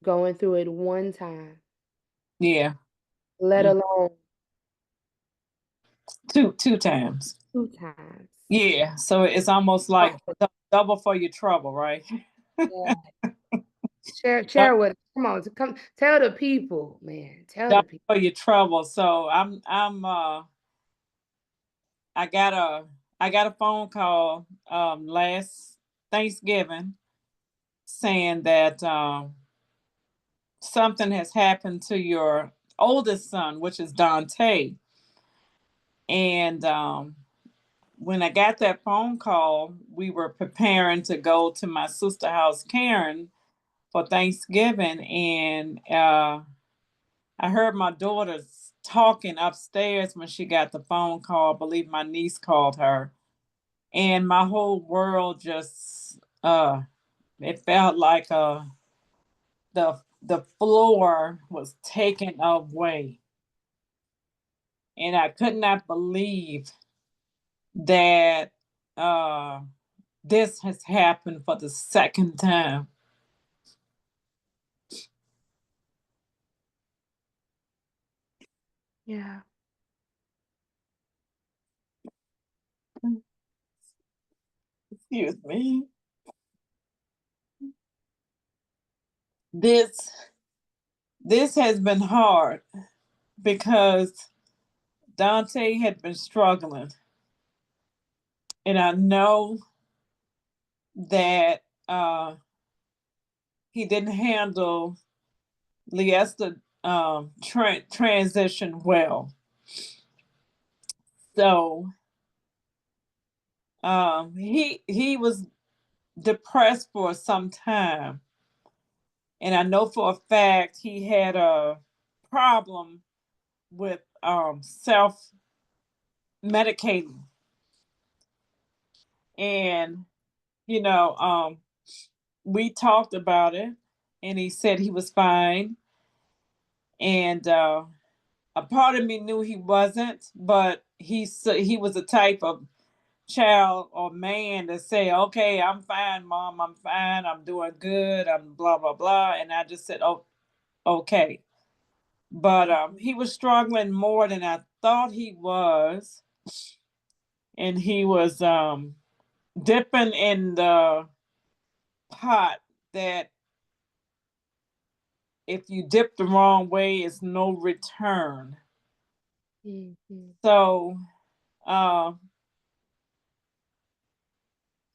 going through it one time, Yeah. let Mm. alone Two times. two times. Yeah. So it's almost like double for your trouble, right? Yeah. Dou- Share with us. Come on, come tell the people, man. Tell the Double people. for your trouble. So I got a phone call last Thanksgiving saying that something has happened to your oldest son, which is Dante. And when I got that phone call, we were preparing to go to my sister house, Karen, for Thanksgiving, and I heard my daughter talking upstairs when she got the phone call. I believe my niece called her, and my whole world just it felt like the floor was taken away, and I could not believe that uh this has happened for the second time. Yeah. Excuse me. This this has been hard because Dante had been struggling, and I know that he didn't handle Liesta transition well. So he was depressed for some time, and I know for a fact he had a problem with self medicating, and you know we talked about it, and he said he was fine, and a part of me knew he wasn't, but he was a type of child or man to say, "Okay, I'm fine, mom. I'm fine. I'm doing good. I'm blah blah blah." And I just said, "Oh, okay." But he was struggling more than I thought he was, and he was dipping in the pot that if you dip the wrong way, it's no return. Mm-hmm. So uh,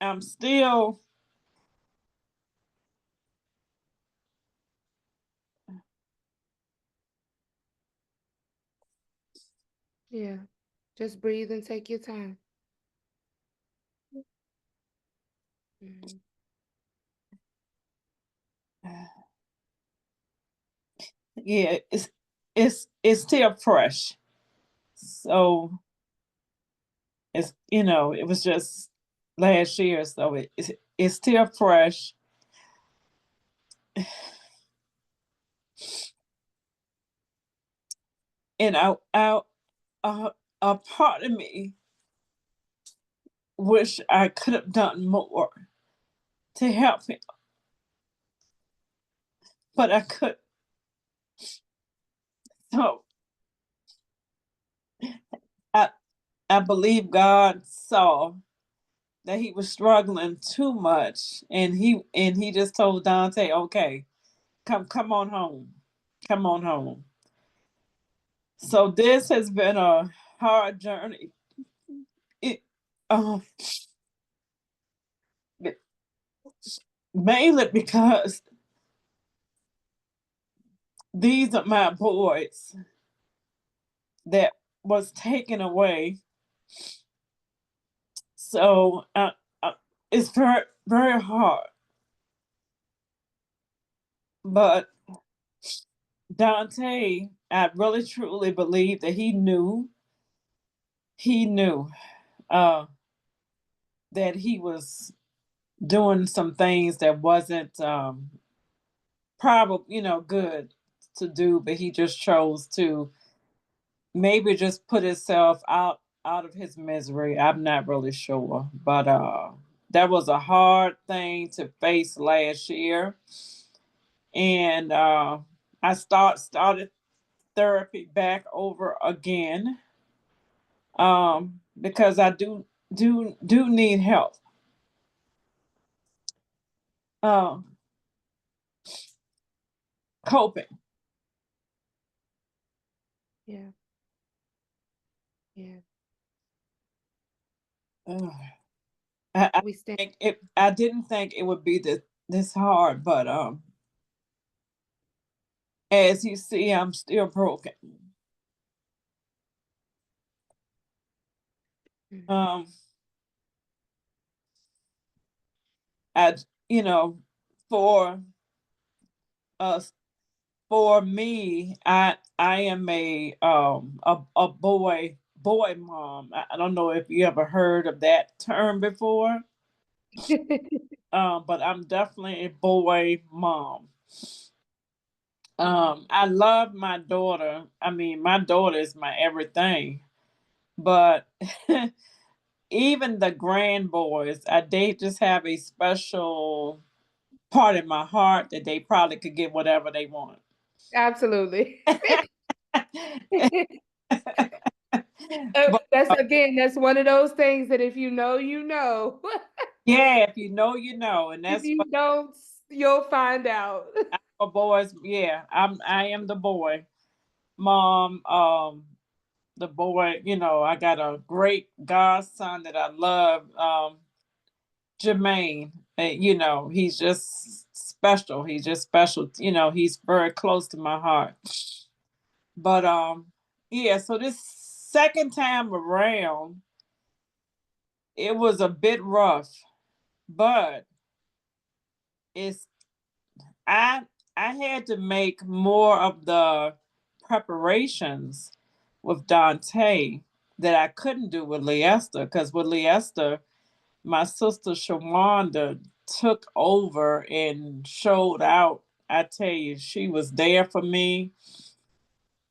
I'm still, Yeah. Just breathe and take your time. Mm-hmm. yeah, it's still fresh. So it was just last year, so it's still fresh. And uh, a part of me wish I could have done more to help him, but I could. So I I believe God saw that he was struggling too much, and he just told Dante, "Okay, come on home, come on home." So this has been a hard journey. It um mainly because these are my boys that was taken away. So it's very very hard. But Dante, I really truly believe that he knew uh, that he was doing some things that wasn't probably good to do, but he just chose to. maybe just put himself out of his misery. I'm not really sure, but that was a hard thing to face last year, and I started therapy back over again, because I do need help. Um, Coping. Yeah. Yeah. Ugh. I We stand. think it. I didn't think it would be this hard, but as you see, I'm still broken. Mm. Um, I you know, for us, for me, I am a boy mom. I don't know if you ever heard of that term before. But I'm definitely a boy mom. I love my daughter. I mean, my daughter is my everything. But even the grand boys, they just have a special part in my heart that they probably could get whatever they want. Absolutely. But That's again, that's one of those things that if you know, you know. yeah, if you know, you know, and If that's you what don't, you'll find out. for boys. Yeah, I am the boy mom. The boy, I got a great godson that I love, Jermaine. He's just special. He's just special. He's very close to my heart. But yeah. So this second time around, it was a bit rough, but it's I I had to make more of the preparations with Dante that I couldn't do with Leicester, because with Leicester, my sister Shawanda took over and showed out. I tell you, she was there for me.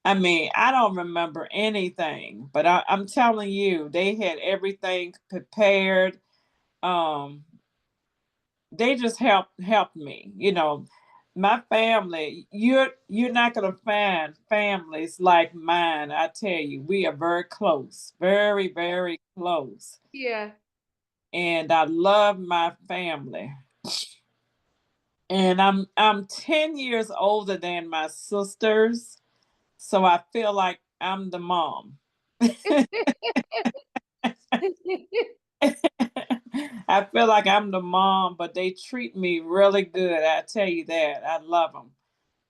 I mean, I don't remember anything, but I'm telling you, they had everything prepared. Um, they just helped me. My family. You're not gonna find families like mine. I tell you, we are very close, very very close, Yeah, and I love my family. And I'm 10 years older than my sisters, so I feel like I'm the mom. I feel like I'm the mom, but they treat me really good. I tell you that. I love them.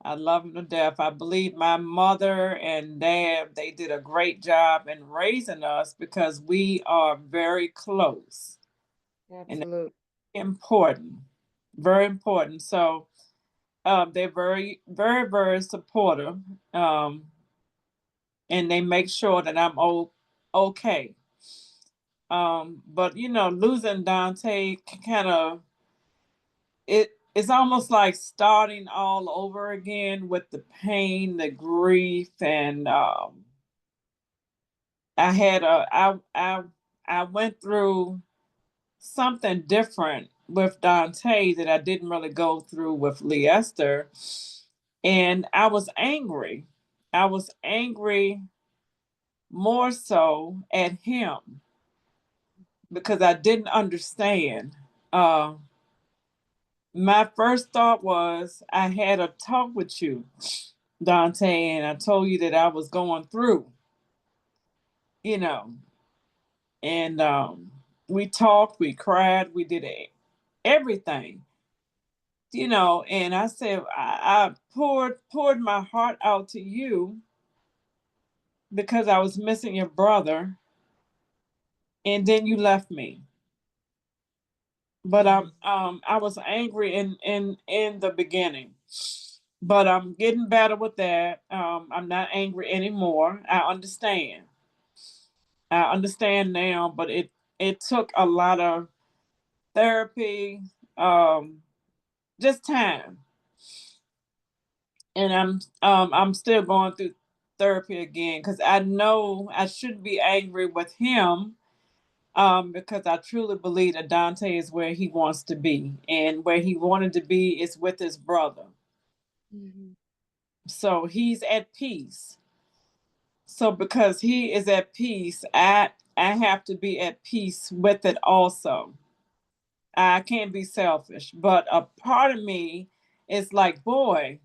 I love them to death. I believe my mother and dad, they did a great job in raising us because we are very close, and it's absolutely. important, very important. So they're very, very, very supportive, um, and they make sure that I'm okay. But losing Dante kind of it's almost like starting all over again with the pain, the grief, and I had a I went through something different with Dante that I didn't really go through with Leicester, and I was angry. I was angry more so at him because I didn't understand. Uh, my first thought was I had a talk with you, Dante, and I told you that I was going through, you know, and we talked, we cried, we did everything, and I said I poured my heart out to you because I was missing your brother, and then you left me. But I was angry in the beginning, but I'm getting better with that. I'm not angry anymore. I understand now, but it took a lot of therapy, um, just time, and I'm still going through. therapy again because I know I shouldn't be angry with him, because I truly believe that Dante is where he wants to be, and where he wanted to be is with his brother. Mhm. So he's at peace. So because he is at peace, I have to be at peace with it also. I can't be selfish, but a part of me is like, boy,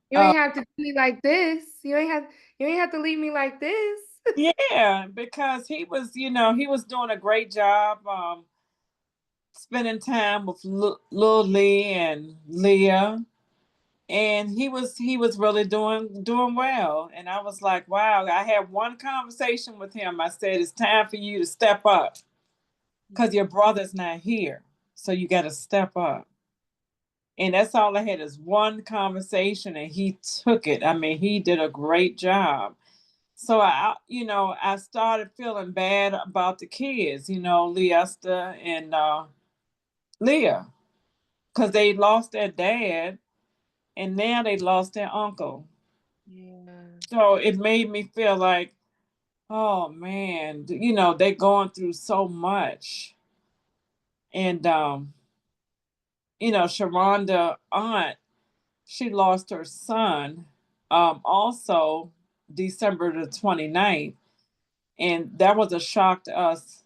You uh, ain't have to do me like this. You ain't have to leave me like this. yeah, because he was doing a great job, spending time with Lil Lee and Leah, and he was really doing well. And I was like, wow. I had one conversation with him. I said, it's time for you to step up because your brother's not here, so you got to step up. And that's all I had is one conversation, and he took it. I mean, he did a great job. So I started feeling bad about the kids, Leesta and Leah, because they lost their dad, and now they lost their uncle. Yeah. So it made me feel like, oh man, they're going through so much. And Sharonda aunt, she lost her son, also December the 29th. And that was a shock to us.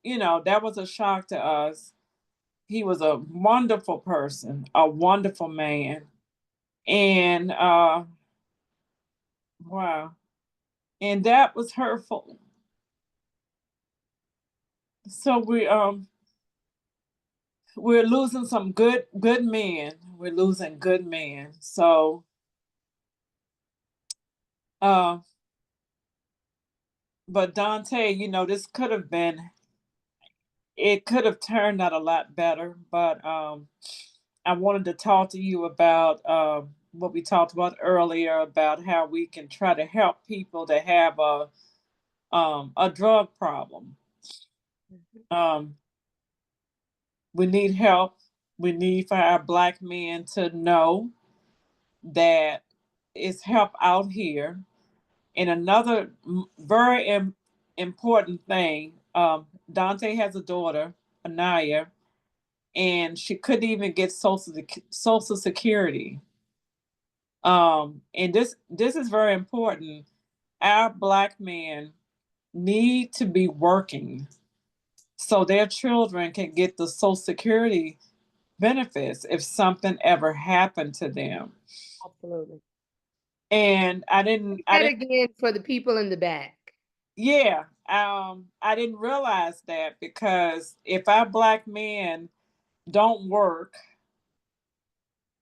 That was a shock to us. He was a wonderful person, a wonderful man. And wow. And that was hurtful. So we're losing some good men. We're losing good men. So uh but Dante, this could have been it could have turned out a lot better, but I wanted to talk to you about what we talked about earlier about how we can try to help people that have a drug problem. Mhm. Um, we need help. We need for our black men to know that it's help out here. And another very important thing, Dante has a daughter, Anaya, and she couldn't even get social security. And this is very important. Our black men need to be working so their children can get the social security benefits if something ever happened to them. Absolutely. And I That didn't again for the people in the back. yeah, I didn't realize that because if our black men don't work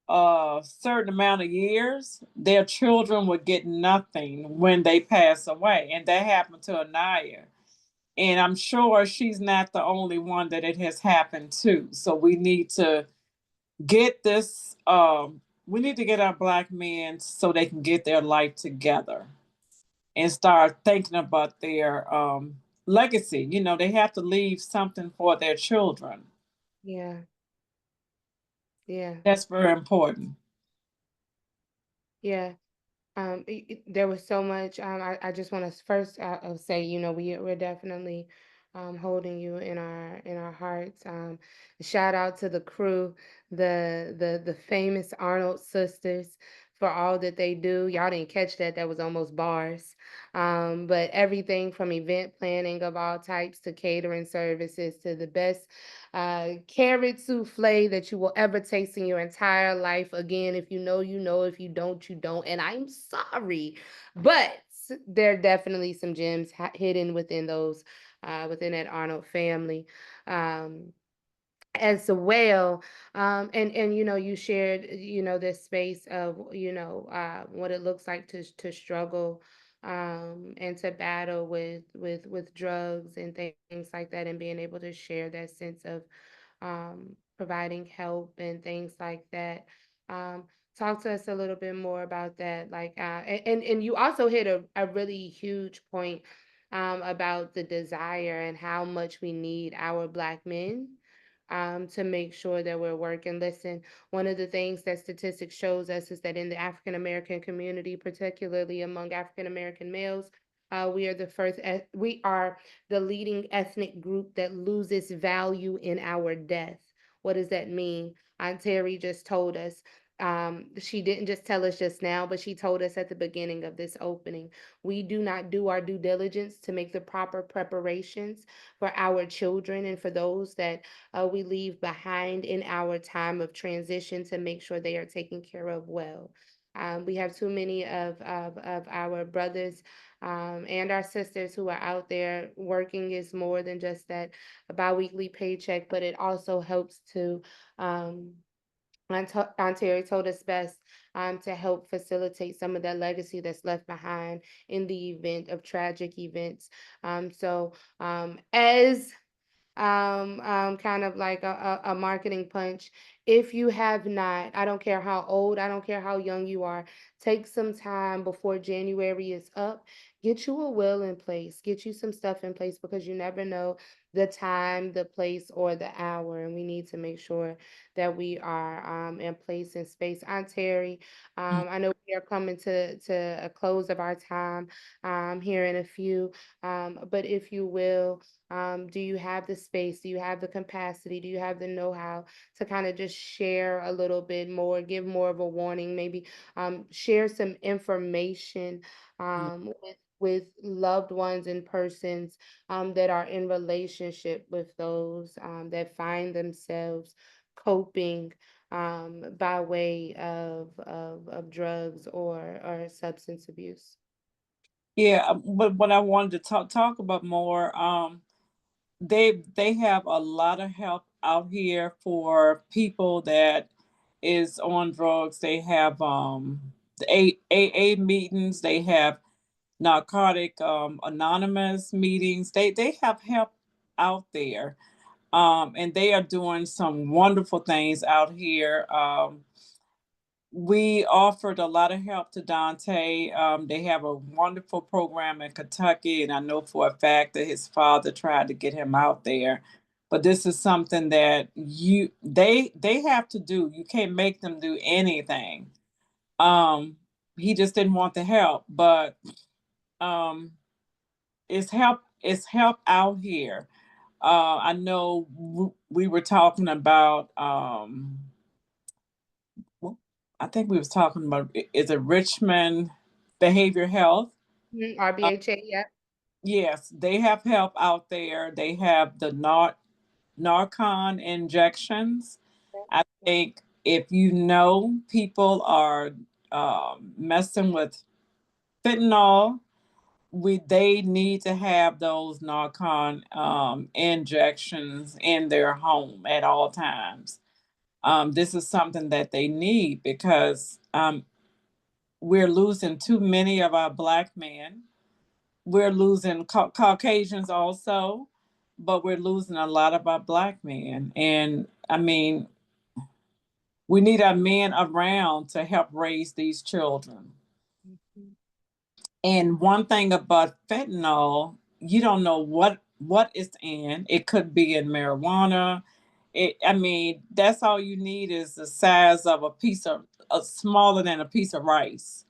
a certain amount of years, their children would get nothing when they pass away. And that happened to Anaya. And I'm sure she's not the only one that it has happened to. So we need to get this, we need to get our black men so they can get their life together and start thinking about their legacy. They have to leave something for their children. Yeah. Yeah. That's very important. Yeah. There was so much. I just want to first say, we're definitely holding you in our hearts. Shout out to the crew, the famous Arnold sisters for all that they do. Y'all didn't catch that. That was almost bars. But everything from event planning of all types to catering services to the best carrot souffle that you will ever taste in your entire life. Again, if you know, you know. If you don't, you don't. And I'm sorry, but there are definitely some gems hidden within those, within that Arnold family. Um, as well, and you shared, this space of, what it looks like to struggle, and to battle with drugs and things like that, and being able to share that sense of providing help and things like that. um Talk to us a little bit more about that, like, and you also hit a really huge point, about the desire and how much we need our black men, to make sure that we're working. Listen, one of the things that statistics shows us is that in the African American community, particularly among African American males, we are we are the leading ethnic group that loses value in our death. What does that mean? Aunt Terry just told us. She didn't just tell us just now, but she told us at the beginning of this opening. We do not do our due diligence to make the proper preparations for our children and for those that we leave behind in our time of transition to make sure they are taken care of well. We have too many of our brothers and our sisters who are out there working is more than just that biweekly paycheck, but it also helps to Ontario told us best to help facilitate some of that legacy that's left behind in the event of tragic events. As kind of like a marketing punch. If you have not, I don't care how old, I don't care how young you are, take some time before January is up. Get you a will in place, get you some stuff in place because you never know the time, the place, or the hour. And we need to make sure that we are in place and space. Aunt Terry, I know we are coming to a close of our time here in a few, but if you will, do you have the space? Do you have the capacity? Do you have the know-how to kind of just share a little bit more, give more of a warning, maybe share some information with loved ones and persons that are in relationship with those that find themselves coping by way of drugs or substance abuse? Yeah, but what I wanted to talk about more, they have a lot of help out here for people that is on drugs. They have the AA meetings. They have narcotic anonymous meetings. They have help out there, and they are doing some wonderful things out here. We offered a lot of help to Dante. They have a wonderful program in Kentucky, and I know for a fact that his father tried to get him out there. But this is something that they have to do. You can't make them do anything. Um, he just didn't want the help, but um, it's help out here. I know we were talking about well, I think we was talking about is it Richmond Behavior Health? Mhm, Uh, RBHA, yeah. yes, they have help out there. They have the Narcon injections. I think if you know people are messing with fentanyl, they need to have those Narcon injections in their home at all times. This is something that they need because we're losing too many of our black men. We're losing Caucasians also, but we're losing a lot of our black men. And I mean, we need our men around to help raise these children. Mhm. And one thing about fentanyl, you don't know what it's in. It could be in marijuana. I mean, that's all you need is the size of smaller than a piece of rice,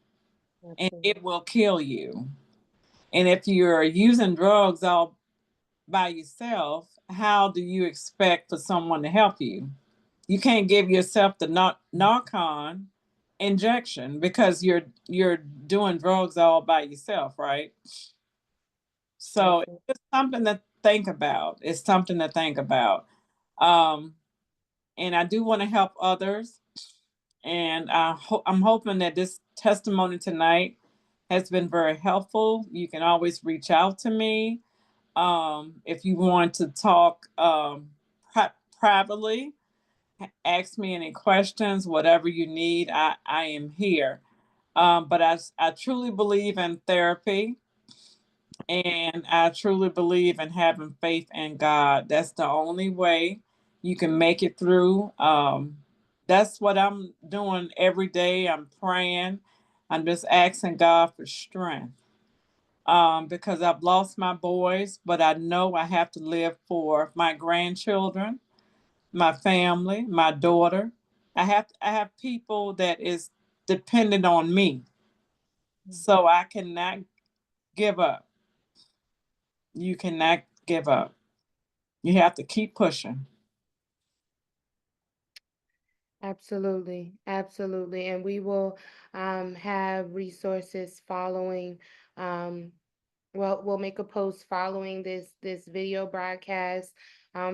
and Absolutely. it will kill you. And if you're using drugs all by yourself, how do you expect for someone to help you? You can't give yourself the narcon injection because you're doing drugs all by yourself, right? So Absolutely. it's something to think about. It's something to think about. Um, and I do want to help others. And I'm hoping that this testimony tonight has been very helpful. You can always reach out to me if you want to talk privately. Ask me any questions, whatever you need. I am here. But I truly believe in therapy. And I truly believe in having faith in God. That's the only way you can make it through. That's what I'm doing every day. I'm praying. I'm just asking God for strength because I've lost my boys, but I know I have to live for my grandchildren. my family, my daughter. I have people that is dependent on me. So I cannot give up. You cannot give up. You have to keep pushing. Absolutely, absolutely. And we will have resources following. Um, well, we'll make a post following this video broadcast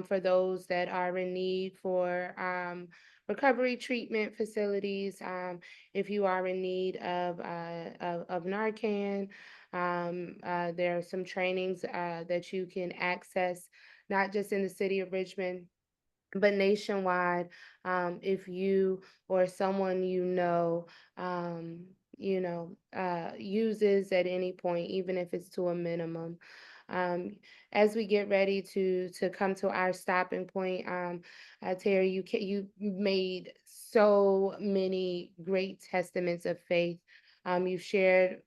for those that are in need for recovery treatment facilities. If you are in need of Narcan, there are some trainings that you can access, not just in the city of Richmond but nationwide. If you or someone um, uses at any point, even if it's to a minimum. Um, as we get ready to come to our stopping point, Terry, you made so many great testaments of faith. You've shared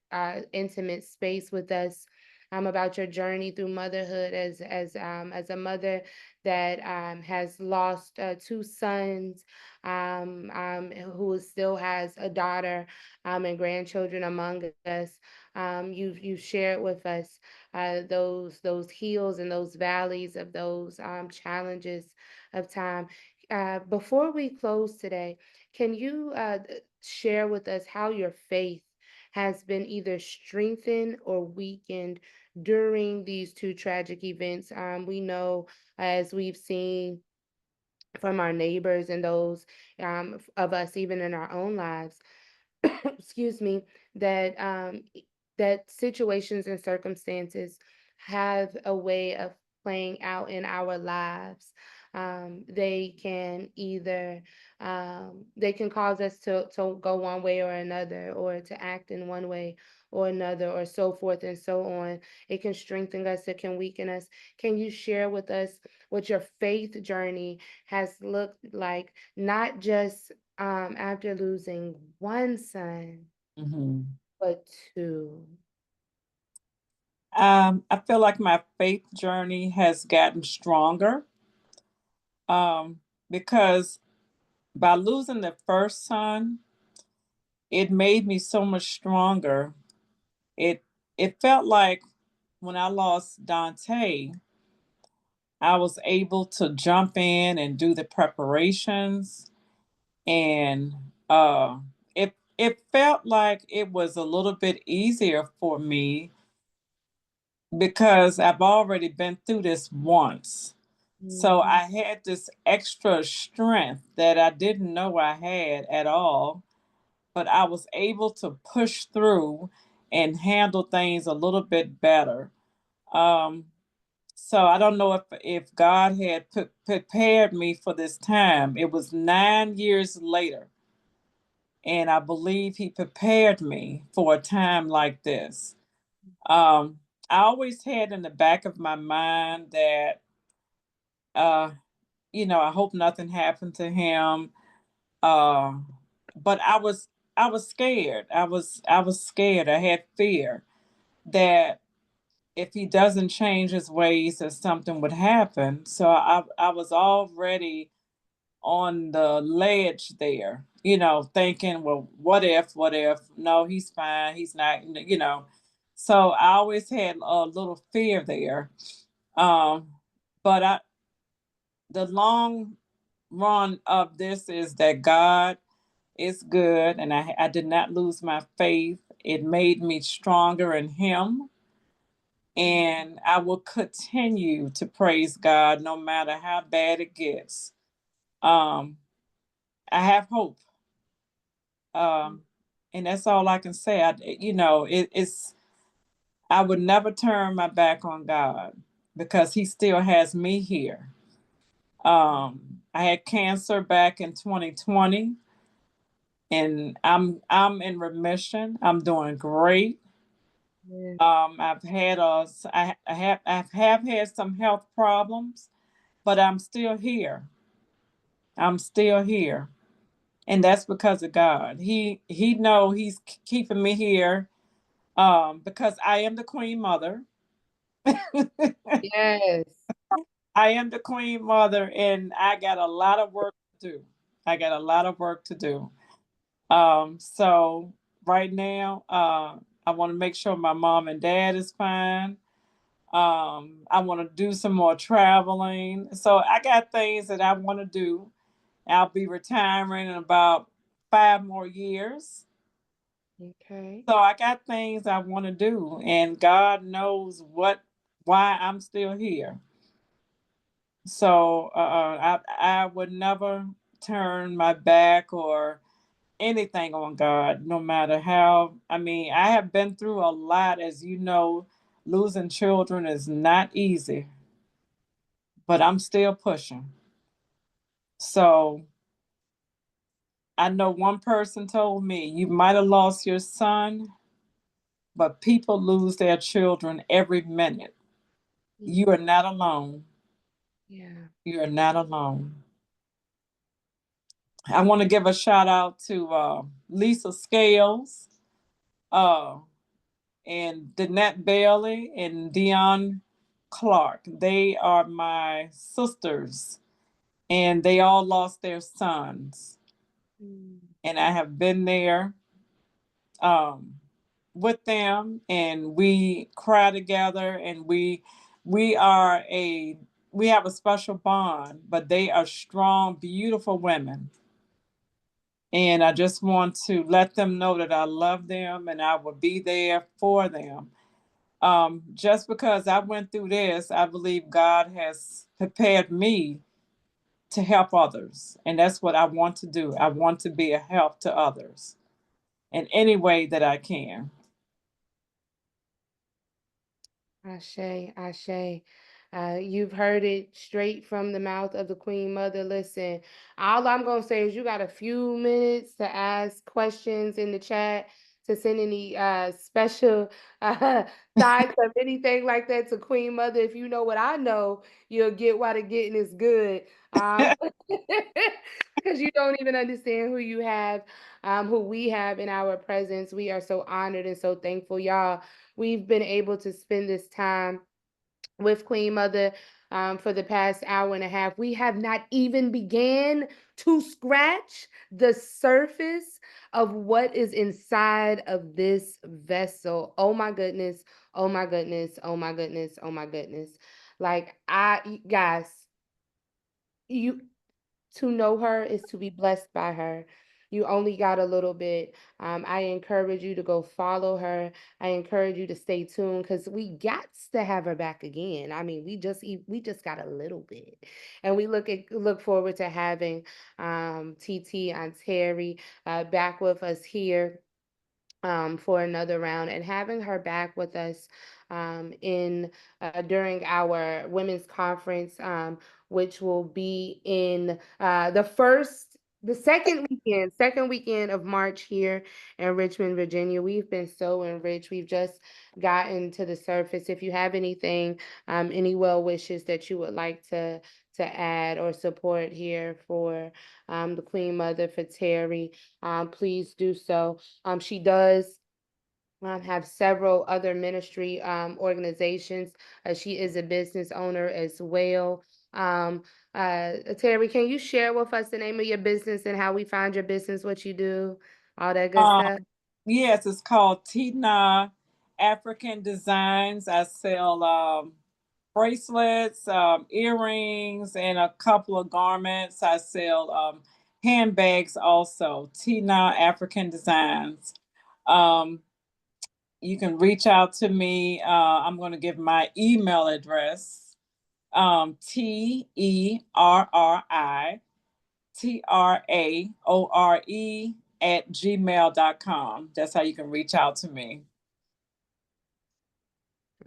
intimate space with us about your journey through motherhood as a mother that has lost two sons, who still has a daughter and grandchildren among us. You've shared with us those hills and those valleys of those challenges of time. Before we close today, can you share with us how your faith has been either strengthened or weakened during these two tragic events? We know, as we've seen from our neighbors and those of us even in our own lives, excuse me, that that situations and circumstances have a way of playing out in our lives. They can either they can cause us to go one way or another, or to act in one way or another, or so forth and so on. It can strengthen us, it can weaken us. Can you share with us what your faith journey has looked like, not just after losing one son, Mhm. but two? I feel like my faith journey has gotten stronger um, because by losing the first son, it made me so much stronger. It it felt like when I lost Dante, I was able to jump in and do the preparations, and it felt like it was a little bit easier for me because I've already been through this once. So Mhm. I had this extra strength that I didn't know I had at all, but I was able to push through and handle things a little bit better. Um, so I don't know if God had prepared me for this time. It was 9 years later, and I believe He prepared me for a time like this. Um, I always had in the back of my mind that, uh, I hope nothing happened to him. Uh, but I was scared. I was scared. I had fear that if he doesn't change his ways, that something would happen. So I was already on the ledge there, thinking, well, what if, what if? No, he's fine. He's not. So I always had a little fear there. Um, but the long run of this is that God is good, and I did not lose my faith. It made me stronger in Him, and I will continue to praise God no matter how bad it gets. Um, I have hope, and that's all I can say. It's I would never turn my back on God because He still has me here. I had cancer back in 2020, and I'm in remission. I'm doing great. Yeah. I've had I have had some health problems, but I'm still here. I'm still here, and that's because of God. He know He's keeping me here, because I am the Queen Mother. Yes. I am the queen mother, and I got a lot of work to do. I got a lot of work to do. So right now, I want to make sure my mom and dad is fine. I want to do some more traveling. So I got things that I want to do. I'll be retiring in about 5 more years. Okay. So I got things I want to do, and God knows why I'm still here. So I would never turn my back or anything on God, no matter how. I mean, I have been through a lot, as you know. Losing children is not easy, but I'm still pushing. So I know one person told me, you might have lost your son, but people lose their children every minute. You Mm, are not alone. yeah. You are not alone. I want to give a shout out to Lisa Scales, uh, and Danette Bailey and Dion Clark. They are my sisters, and they all lost their sons. Mm, And I have been there um, with them, and we cry together, and we are a we have a special bond. But they are strong, beautiful women, and I just want to let them know that I love them and I will be there for them. Just because I went through this, I believe God has prepared me to help others. And that's what I want to do. I want to be a help to others in any way that I can. Ashe, Ashe. You've heard it straight from the mouth of the Queen Mother. Listen, all I'm gonna say is you got a few minutes to ask questions in the chat, to send any special uh thoughts or anything like that to Queen Mother. If you know what I know, you'll get why the getting is good. Because you don't even understand who we have in our presence. We are so honored and so thankful, y'all. We've been able to spend this time with Queen Mother for the past hour and a half. We have not even began to scratch the surface of what is inside of this vessel. Oh my goodness. Oh my goodness. Oh my goodness. Oh my goodness. Like guys, you to know her is to be blessed by her. You only got a little bit. I encourage you to go follow her. I encourage you to stay tuned because we got to have her back again. I mean, we just got a little bit, and we look forward to having TT and Terri back with us here for another round, and having her back with us in during our women's conference, which will be in the second weekend of March here in Richmond, Virginia. We've been so enriched. We've just gotten to the surface. If you have anything, any well wishes that you would like to add or support here for the Queen Mother, for Terri, please do so. She does have several other ministry organizations. She is a business owner as well. Terri, can you share with us the name of your business and how we find your business, what you do, all that good Um, stuff? yes, it's called Tina African Designs. I sell bracelets, earrings, and a couple of garments. I sell handbags also. Tina African Designs. Um, you can reach out to me. I'm going to give my email address, TerriOre@gmail.com. That's how you can reach out to me.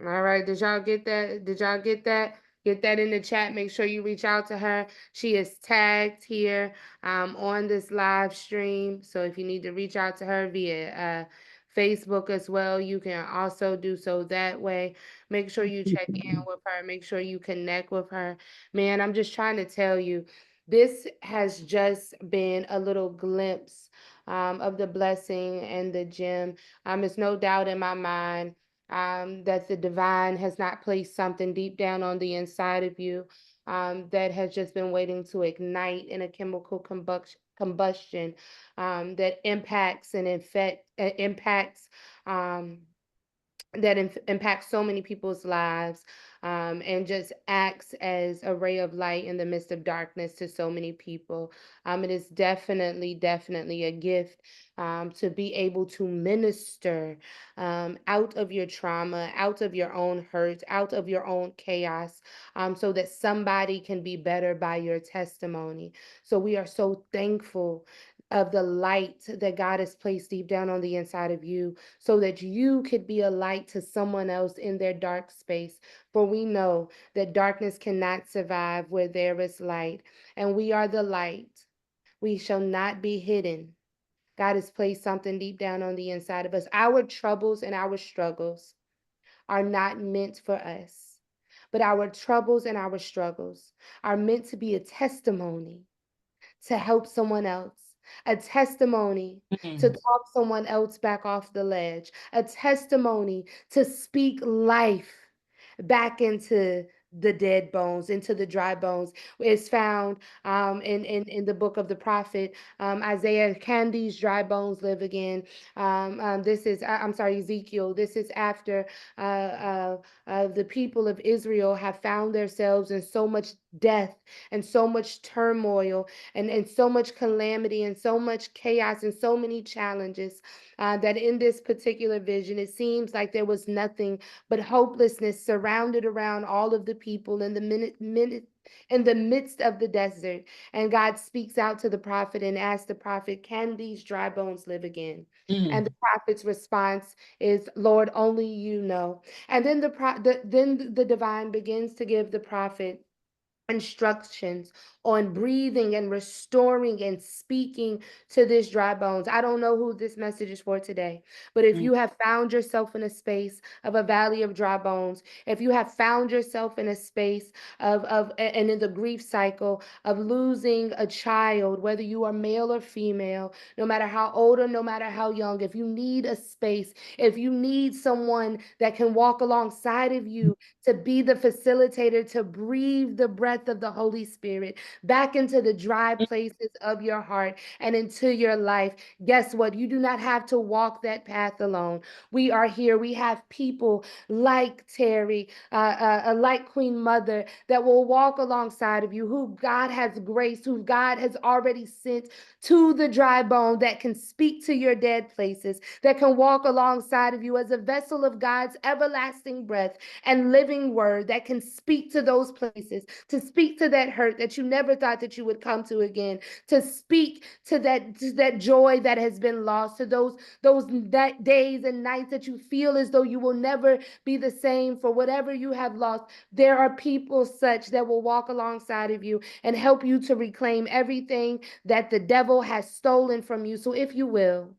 All right. Did y'all get that? Did y'all get that? Get that in the chat. Make sure you reach out to her. She is tagged here on this live stream. So if you need to reach out to her via Facebook as well, you can also do so that way. Make sure you check in with her. Make sure you connect with her. Man, I'm just trying to tell you, this has just been a little glimpse of the blessing and the gem. It's no doubt in my mind that the divine has not placed something deep down on the inside of you. that has just been waiting to ignite in a chemical combustion that impacts and impacts um, that impacts so many people's lives, and just acts as a ray of light in the midst of darkness to so many people. It is definitely, definitely a gift to be able to minister out of your trauma, out of your own hurt, out of your own chaos, so that somebody can be better by your testimony. So we are so thankful of the light that God has placed deep down on the inside of you, so that you could be a light to someone else in their dark space. For we know that darkness cannot survive where there is light, and we are the light. We shall not be hidden. God has placed something deep down on the inside of us. Our troubles and our struggles are not meant for us, but our troubles and our struggles are meant to be a testimony to help someone else, a testimony to Mm. talk someone else back off the ledge, a testimony to speak life back into the dead bones, into the dry bones. It's found in the book of the prophet Isaiah. Can these dry bones live again? This is, I'm sorry, Ezekiel. This is after the people of Israel have found themselves in so much death and so much turmoil and so much calamity and so much chaos and so many challenges, that in this particular vision, it seems like there was nothing but hopelessness surrounded around all of the people in the midst of the desert. And God speaks out to the prophet and asks the prophet, can these dry bones live again? And the Mm. prophet's response is, Lord, only you know. And then the divine begins to give the prophet instructions on breathing and restoring and speaking to this dry bones. I don't know who this message is for today, but if Mm. you have found yourself in a space of a valley of dry bones, if you have found yourself in a space and in the grief cycle of losing a child, whether you are male or female, no matter how old or no matter how young, if you need a space, if you need someone that can walk alongside of you to be the facilitator, to breathe the breath of the Holy Spirit back into the dry places of your heart and into your life. Guess what? You do not have to walk that path alone. We are here. We have people like Terri, like Queen Mother, that will walk alongside of you, who God has graced, who God has already sent to the dry bone, that can speak to your dead places, that can walk alongside of you as a vessel of God's everlasting breath and living word, that can speak to those places, to speak to that hurt that you never thought that you would come to again, to speak to that joy that has been lost, to those that days and nights that you feel as though you will never be the same for whatever you have lost. There are people such that will walk alongside of you and help you to reclaim everything that the devil has stolen from you. So if you will,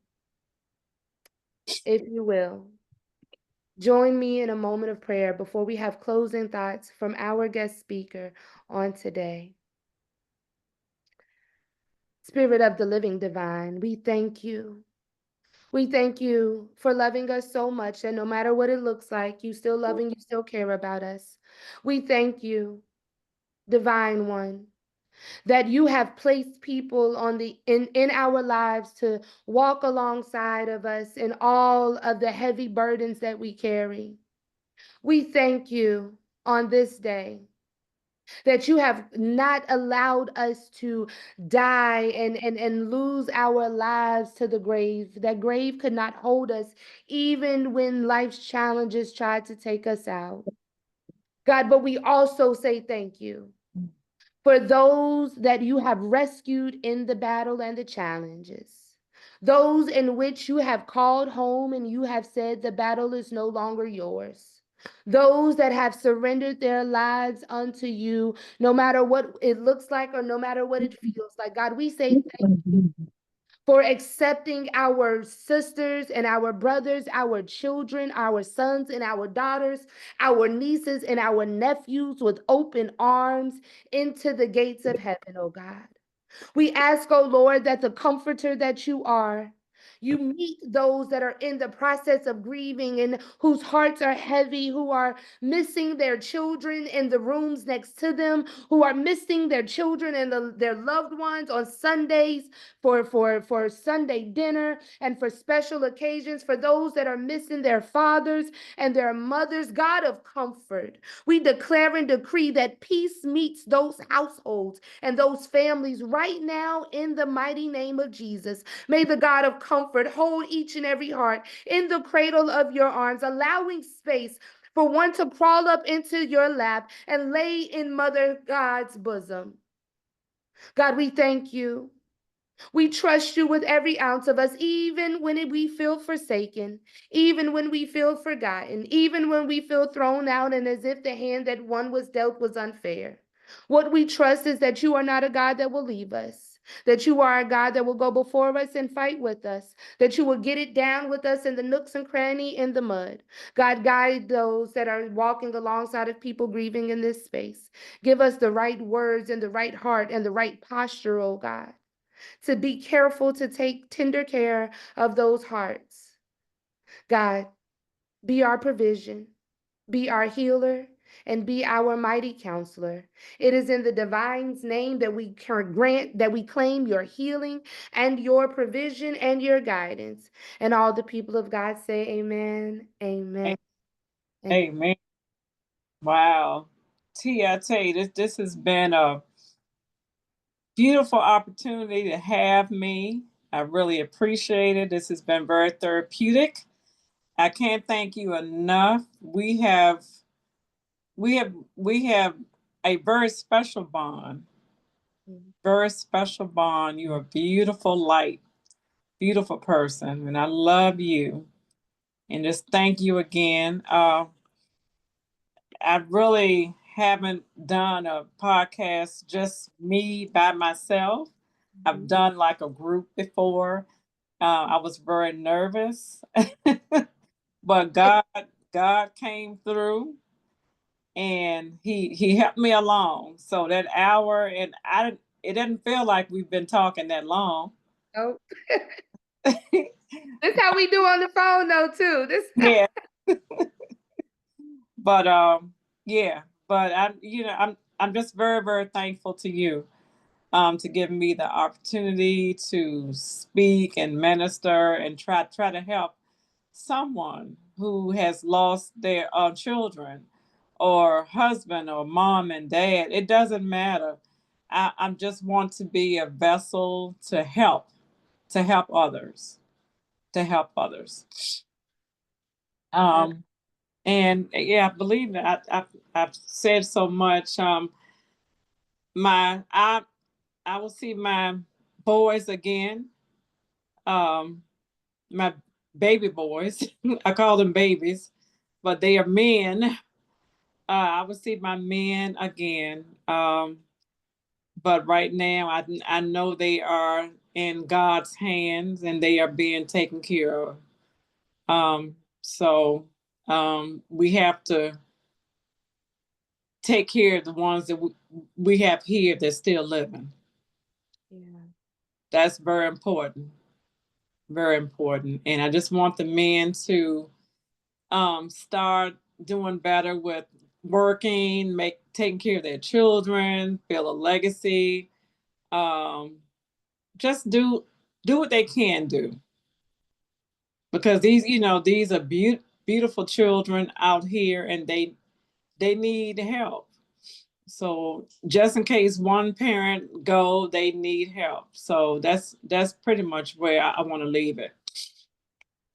join me in a moment of prayer before we have closing thoughts from our guest speaker on today. Spirit of the living divine, we thank you. We thank you for loving us so much that no matter what it looks like, you still love and you still care about us. We thank you, divine one, that you have placed people in our lives to walk alongside of us in all of the heavy burdens that we carry. We thank you on this day that you have not allowed us to die and lose our lives to the grave. That grave could not hold us even when life's challenges tried to take us out. God, but we also say thank you for those that you have rescued in the battle and the challenges, those in which you have called home and you have said the battle is no longer yours, those that have surrendered their lives unto you, no matter what it looks like or no matter what it feels like. God, we say thank you for accepting our sisters and our brothers, our children, our sons and our daughters, our nieces and our nephews with open arms into the gates of heaven, oh God. We ask, oh Lord, that the comforter that you are, You meet those that are in the process of grieving and whose hearts are heavy, who are missing their children in the rooms next to them, who are missing their children and their loved ones on Sundays for Sunday dinner and for special occasions, for those that are missing their fathers and their mothers. God of comfort, we declare and decree that peace meets those households and those families right now in the mighty name of Jesus. May the God of comfort hold each and every heart in the cradle of your arms, allowing space for one to crawl up into your lap and lay in Mother God's bosom. God, we thank you. We trust you with every ounce of us, even when we feel forsaken, even when we feel forgotten, even when we feel thrown out and as if the hand that one was dealt was unfair. What we trust is that you are not a God that will leave us, that you are a God that will go before us and fight with us, that you will get it down with us in the nooks and cranny in the mud. God, guide those that are walking alongside of people grieving in this space. Give us the right words and the right heart and the right posture, oh God, to be careful to take tender care of those hearts. God, be our provision, be our healer, and be our mighty counselor. It is in the divine's name that we can grant, that we claim your healing and your provision and your guidance. And all the people of God say, Amen, Amen, Amen. Amen. Wow. T, I tell you, this has been a beautiful opportunity to have me. I really appreciate it. This has been very therapeutic. I can't thank you enough. We have a very special bond. Very special bond. You're a beautiful light, beautiful person, and I love you. And just thank you again. I really haven't done a podcast just me by myself. I've done like a group before. I was very nervous, but God came through and he helped me along. So that hour, and it didn't feel like we've been talking that long. Oh, this how we do on the phone though too. This Yeah, but yeah, but I'm just very thankful to you to give me the opportunity to speak and minister and try to help someone who has lost their children or husband or mom and dad. It doesn't matter. I just want to be a vessel to help others, to help others. Um, and yeah, believe me, I've said so much. My I will see my boys again. Um, my baby boys. I call them babies, but they are men. I will see my men again. But right now, I know they are in God's hands and they are being taken care of. So we have to take care of the ones that we have here that's still living. yeah. That's very important. Very important. And I just want the men to start doing better with working, make taking care of their children, build a legacy. Um, just do what they can do because these are beautiful children out here, and they need help. So just in case one parent go, they need help. So that's pretty much where I want to leave it.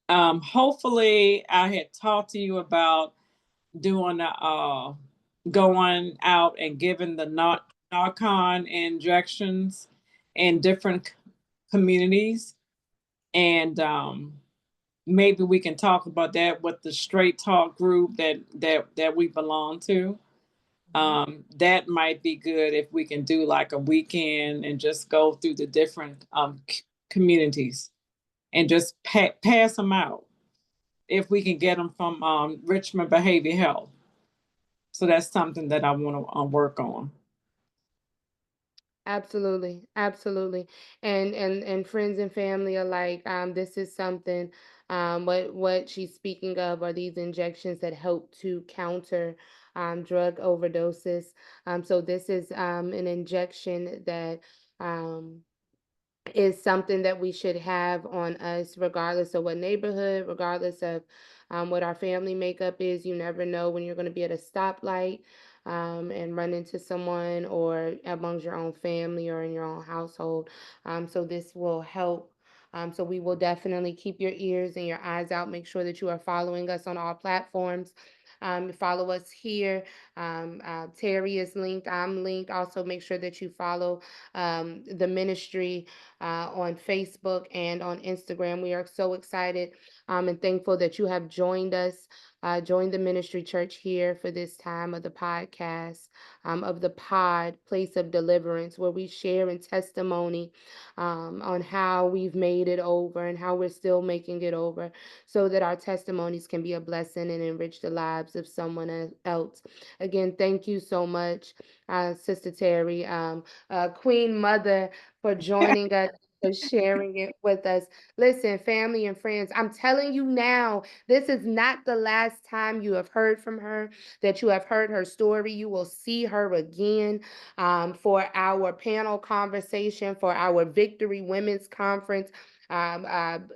Hopefully, I had talked to you about doing going out and giving the narcon injections in different communities, and maybe we can talk about that with the straight talk group that we belong to. That might be good if we can do like a weekend and just go through the different communities and just pass them out if we can get them from Richmond Behavior Health. So that's something that I want to work on. Absolutely, absolutely. And friends and family alike, this is something, what she's speaking of are these injections that help to counter drug overdoses. So this is an injection that um is something that we should have on us, regardless of what neighborhood, regardless of what our family makeup is. You never know when you're going to be at a stoplight and run into someone, or amongst your own family or in your own household. So this will help. So we will definitely keep your ears and your eyes out. Make sure that you are following us on all platforms. Follow us here. Terry is linked. I'm linked. Also, make sure that you follow the ministry on Facebook and on Instagram. We are so excited and thankful that you have joined us, joined the ministry church here for this time of the podcast, of the pod, Place of Deliverance, where we share in testimony on how we've made it over and how we're still making it over, so that our testimonies can be a blessing and enrich the lives of someone else. Again, thank you so much, Sister Terry, Queen Mother, for joining us, for sharing it with us. Listen, family and friends, I'm telling you now, this is not the last time you have heard from her, that you have heard her story. You will see her again for our panel conversation, for our Victory Women's Conference.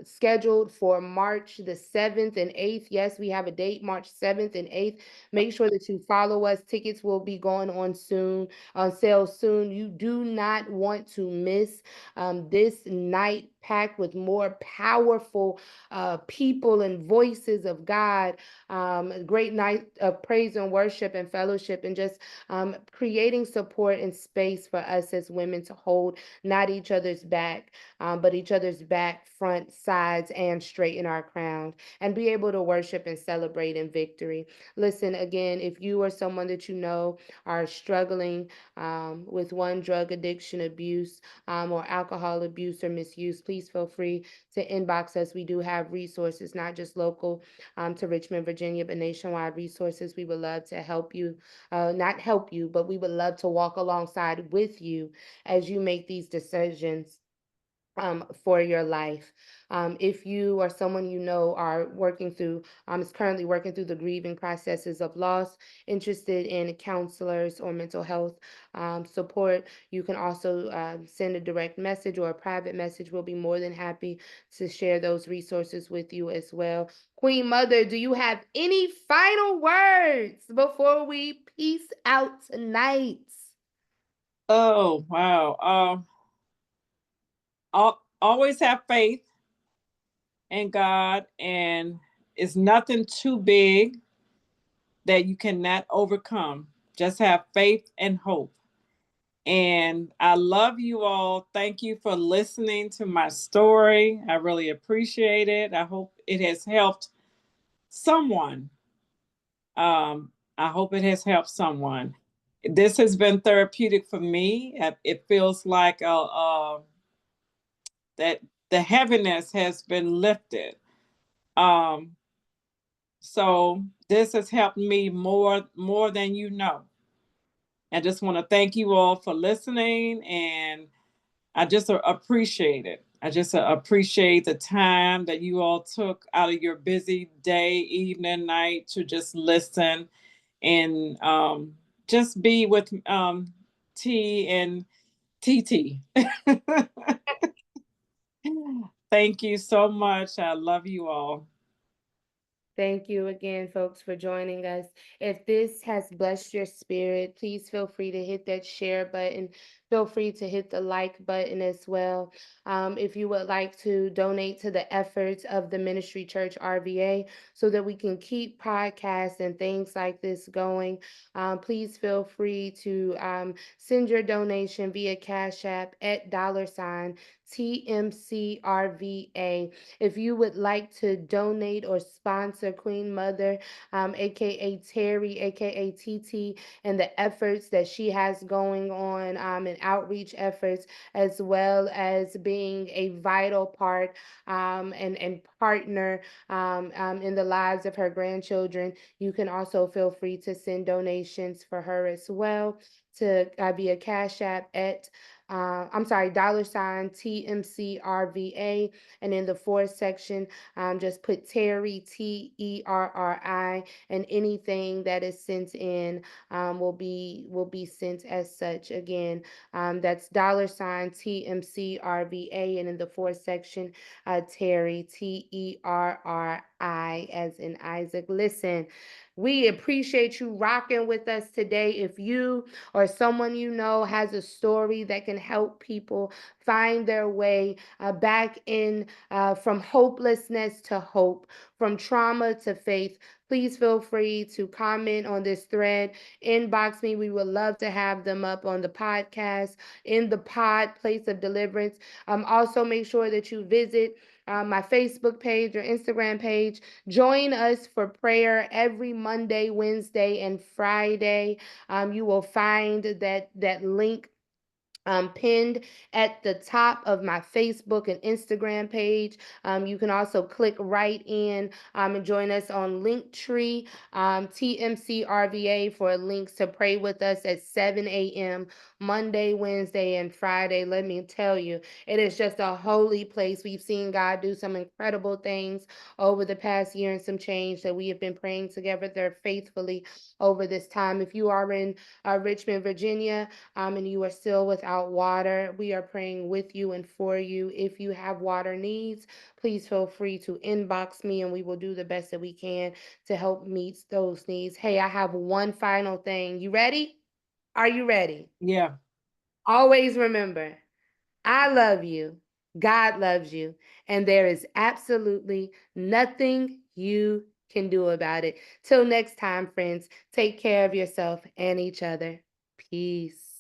Scheduled for March the 7th and 8th. Yes, we have a date, March 7th and 8th. Make sure that you follow us. Tickets will be going on sale soon. You do not want to miss this night packed with more powerful people and voices of God. A great night of praise and worship and fellowship, and just creating support and space for us as women to hold not each other's back, but each other's back, front, sides, and straighten our crowns, and be able to worship and celebrate in victory. Listen, again, if you or someone that you know are struggling with one, drug addiction, abuse, or alcohol abuse or misuse, please feel free to inbox us. We do have resources, not just local to Richmond, Virginia, but nationwide resources. We would love to help you, not help you, but we would love to walk alongside with you as you make these decisions for your life. If you or someone you know are working through, is currently working through the grieving processes of loss, interested in counselors or mental health support, you can also send a direct message or a private message. We'll be more than happy to share those resources with you as well. Queen Mother, do you have any final words before we peace out tonight? Oh, wow. Always have faith in God, and it's nothing too big that you cannot overcome. Just have faith and hope. And I love you all. Thank you for listening to my story. I really appreciate it. I hope it has helped someone. I hope it has helped someone. This has been therapeutic for me. It feels like that the heaviness has been lifted. Um, so this has helped me more than you know. I just want to thank you all for listening, and I just appreciate it. I just appreciate the time that you all took out of your busy day, evening, night to just listen and just be with T and TT. Thank you so much. I love you all. Thank you again, folks, for joining us. If this has blessed your spirit, please feel free to hit that share button. Feel free to hit the like button as well. If you would like to donate to the efforts of the Ministry Church RVA so that we can keep podcasts and things like this going, please feel free to send your donation via Cash App at $ TMCRVA. If you would like to donate or sponsor Queen Mother, aka Terry, aka TT, and the efforts that she has going on, and outreach efforts, as well as being a vital part and partner in the lives of her grandchildren, you can also feel free to send donations for her as well to via Cash App at I'm sorry, $ TMCRVA. And in the for section, just put Terry, TERRI, and anything that is sent in will be sent as such. Again, that's $TMCRVA, and in the for section, Terry, TERRI, as in Isaac. Listen, we appreciate you rocking with us today. If you or someone you know has a story that can help people find their way back in from hopelessness to hope, from trauma to faith, please feel free to comment on this thread, inbox me. We would love to have them up on the podcast, in the pod, Place of Deliverance. Also, make sure that you visit my Facebook page or Instagram page. Join us for prayer every Monday, Wednesday, and Friday. You will find that link pinned at the top of my Facebook and Instagram page. You can also click right in and join us on Linktree, TMCRVA, for links to pray with us at 7 a.m. Monday, Wednesday, and Friday. Let me tell you, it is just a holy place. We've seen God do some incredible things over the past year and some change that we have been praying together there faithfully over this time. If you are in Richmond, Virginia, and you are still without water, we are praying with you and for you. If you have water needs, please feel free to inbox me and we will do the best that we can to help meet those needs. Hey, I have one final thing. You ready? Are you ready? Yeah. Always remember, I love you, God loves you, and there is absolutely nothing you can do about it. Till next time, friends, take care of yourself and each other. Peace.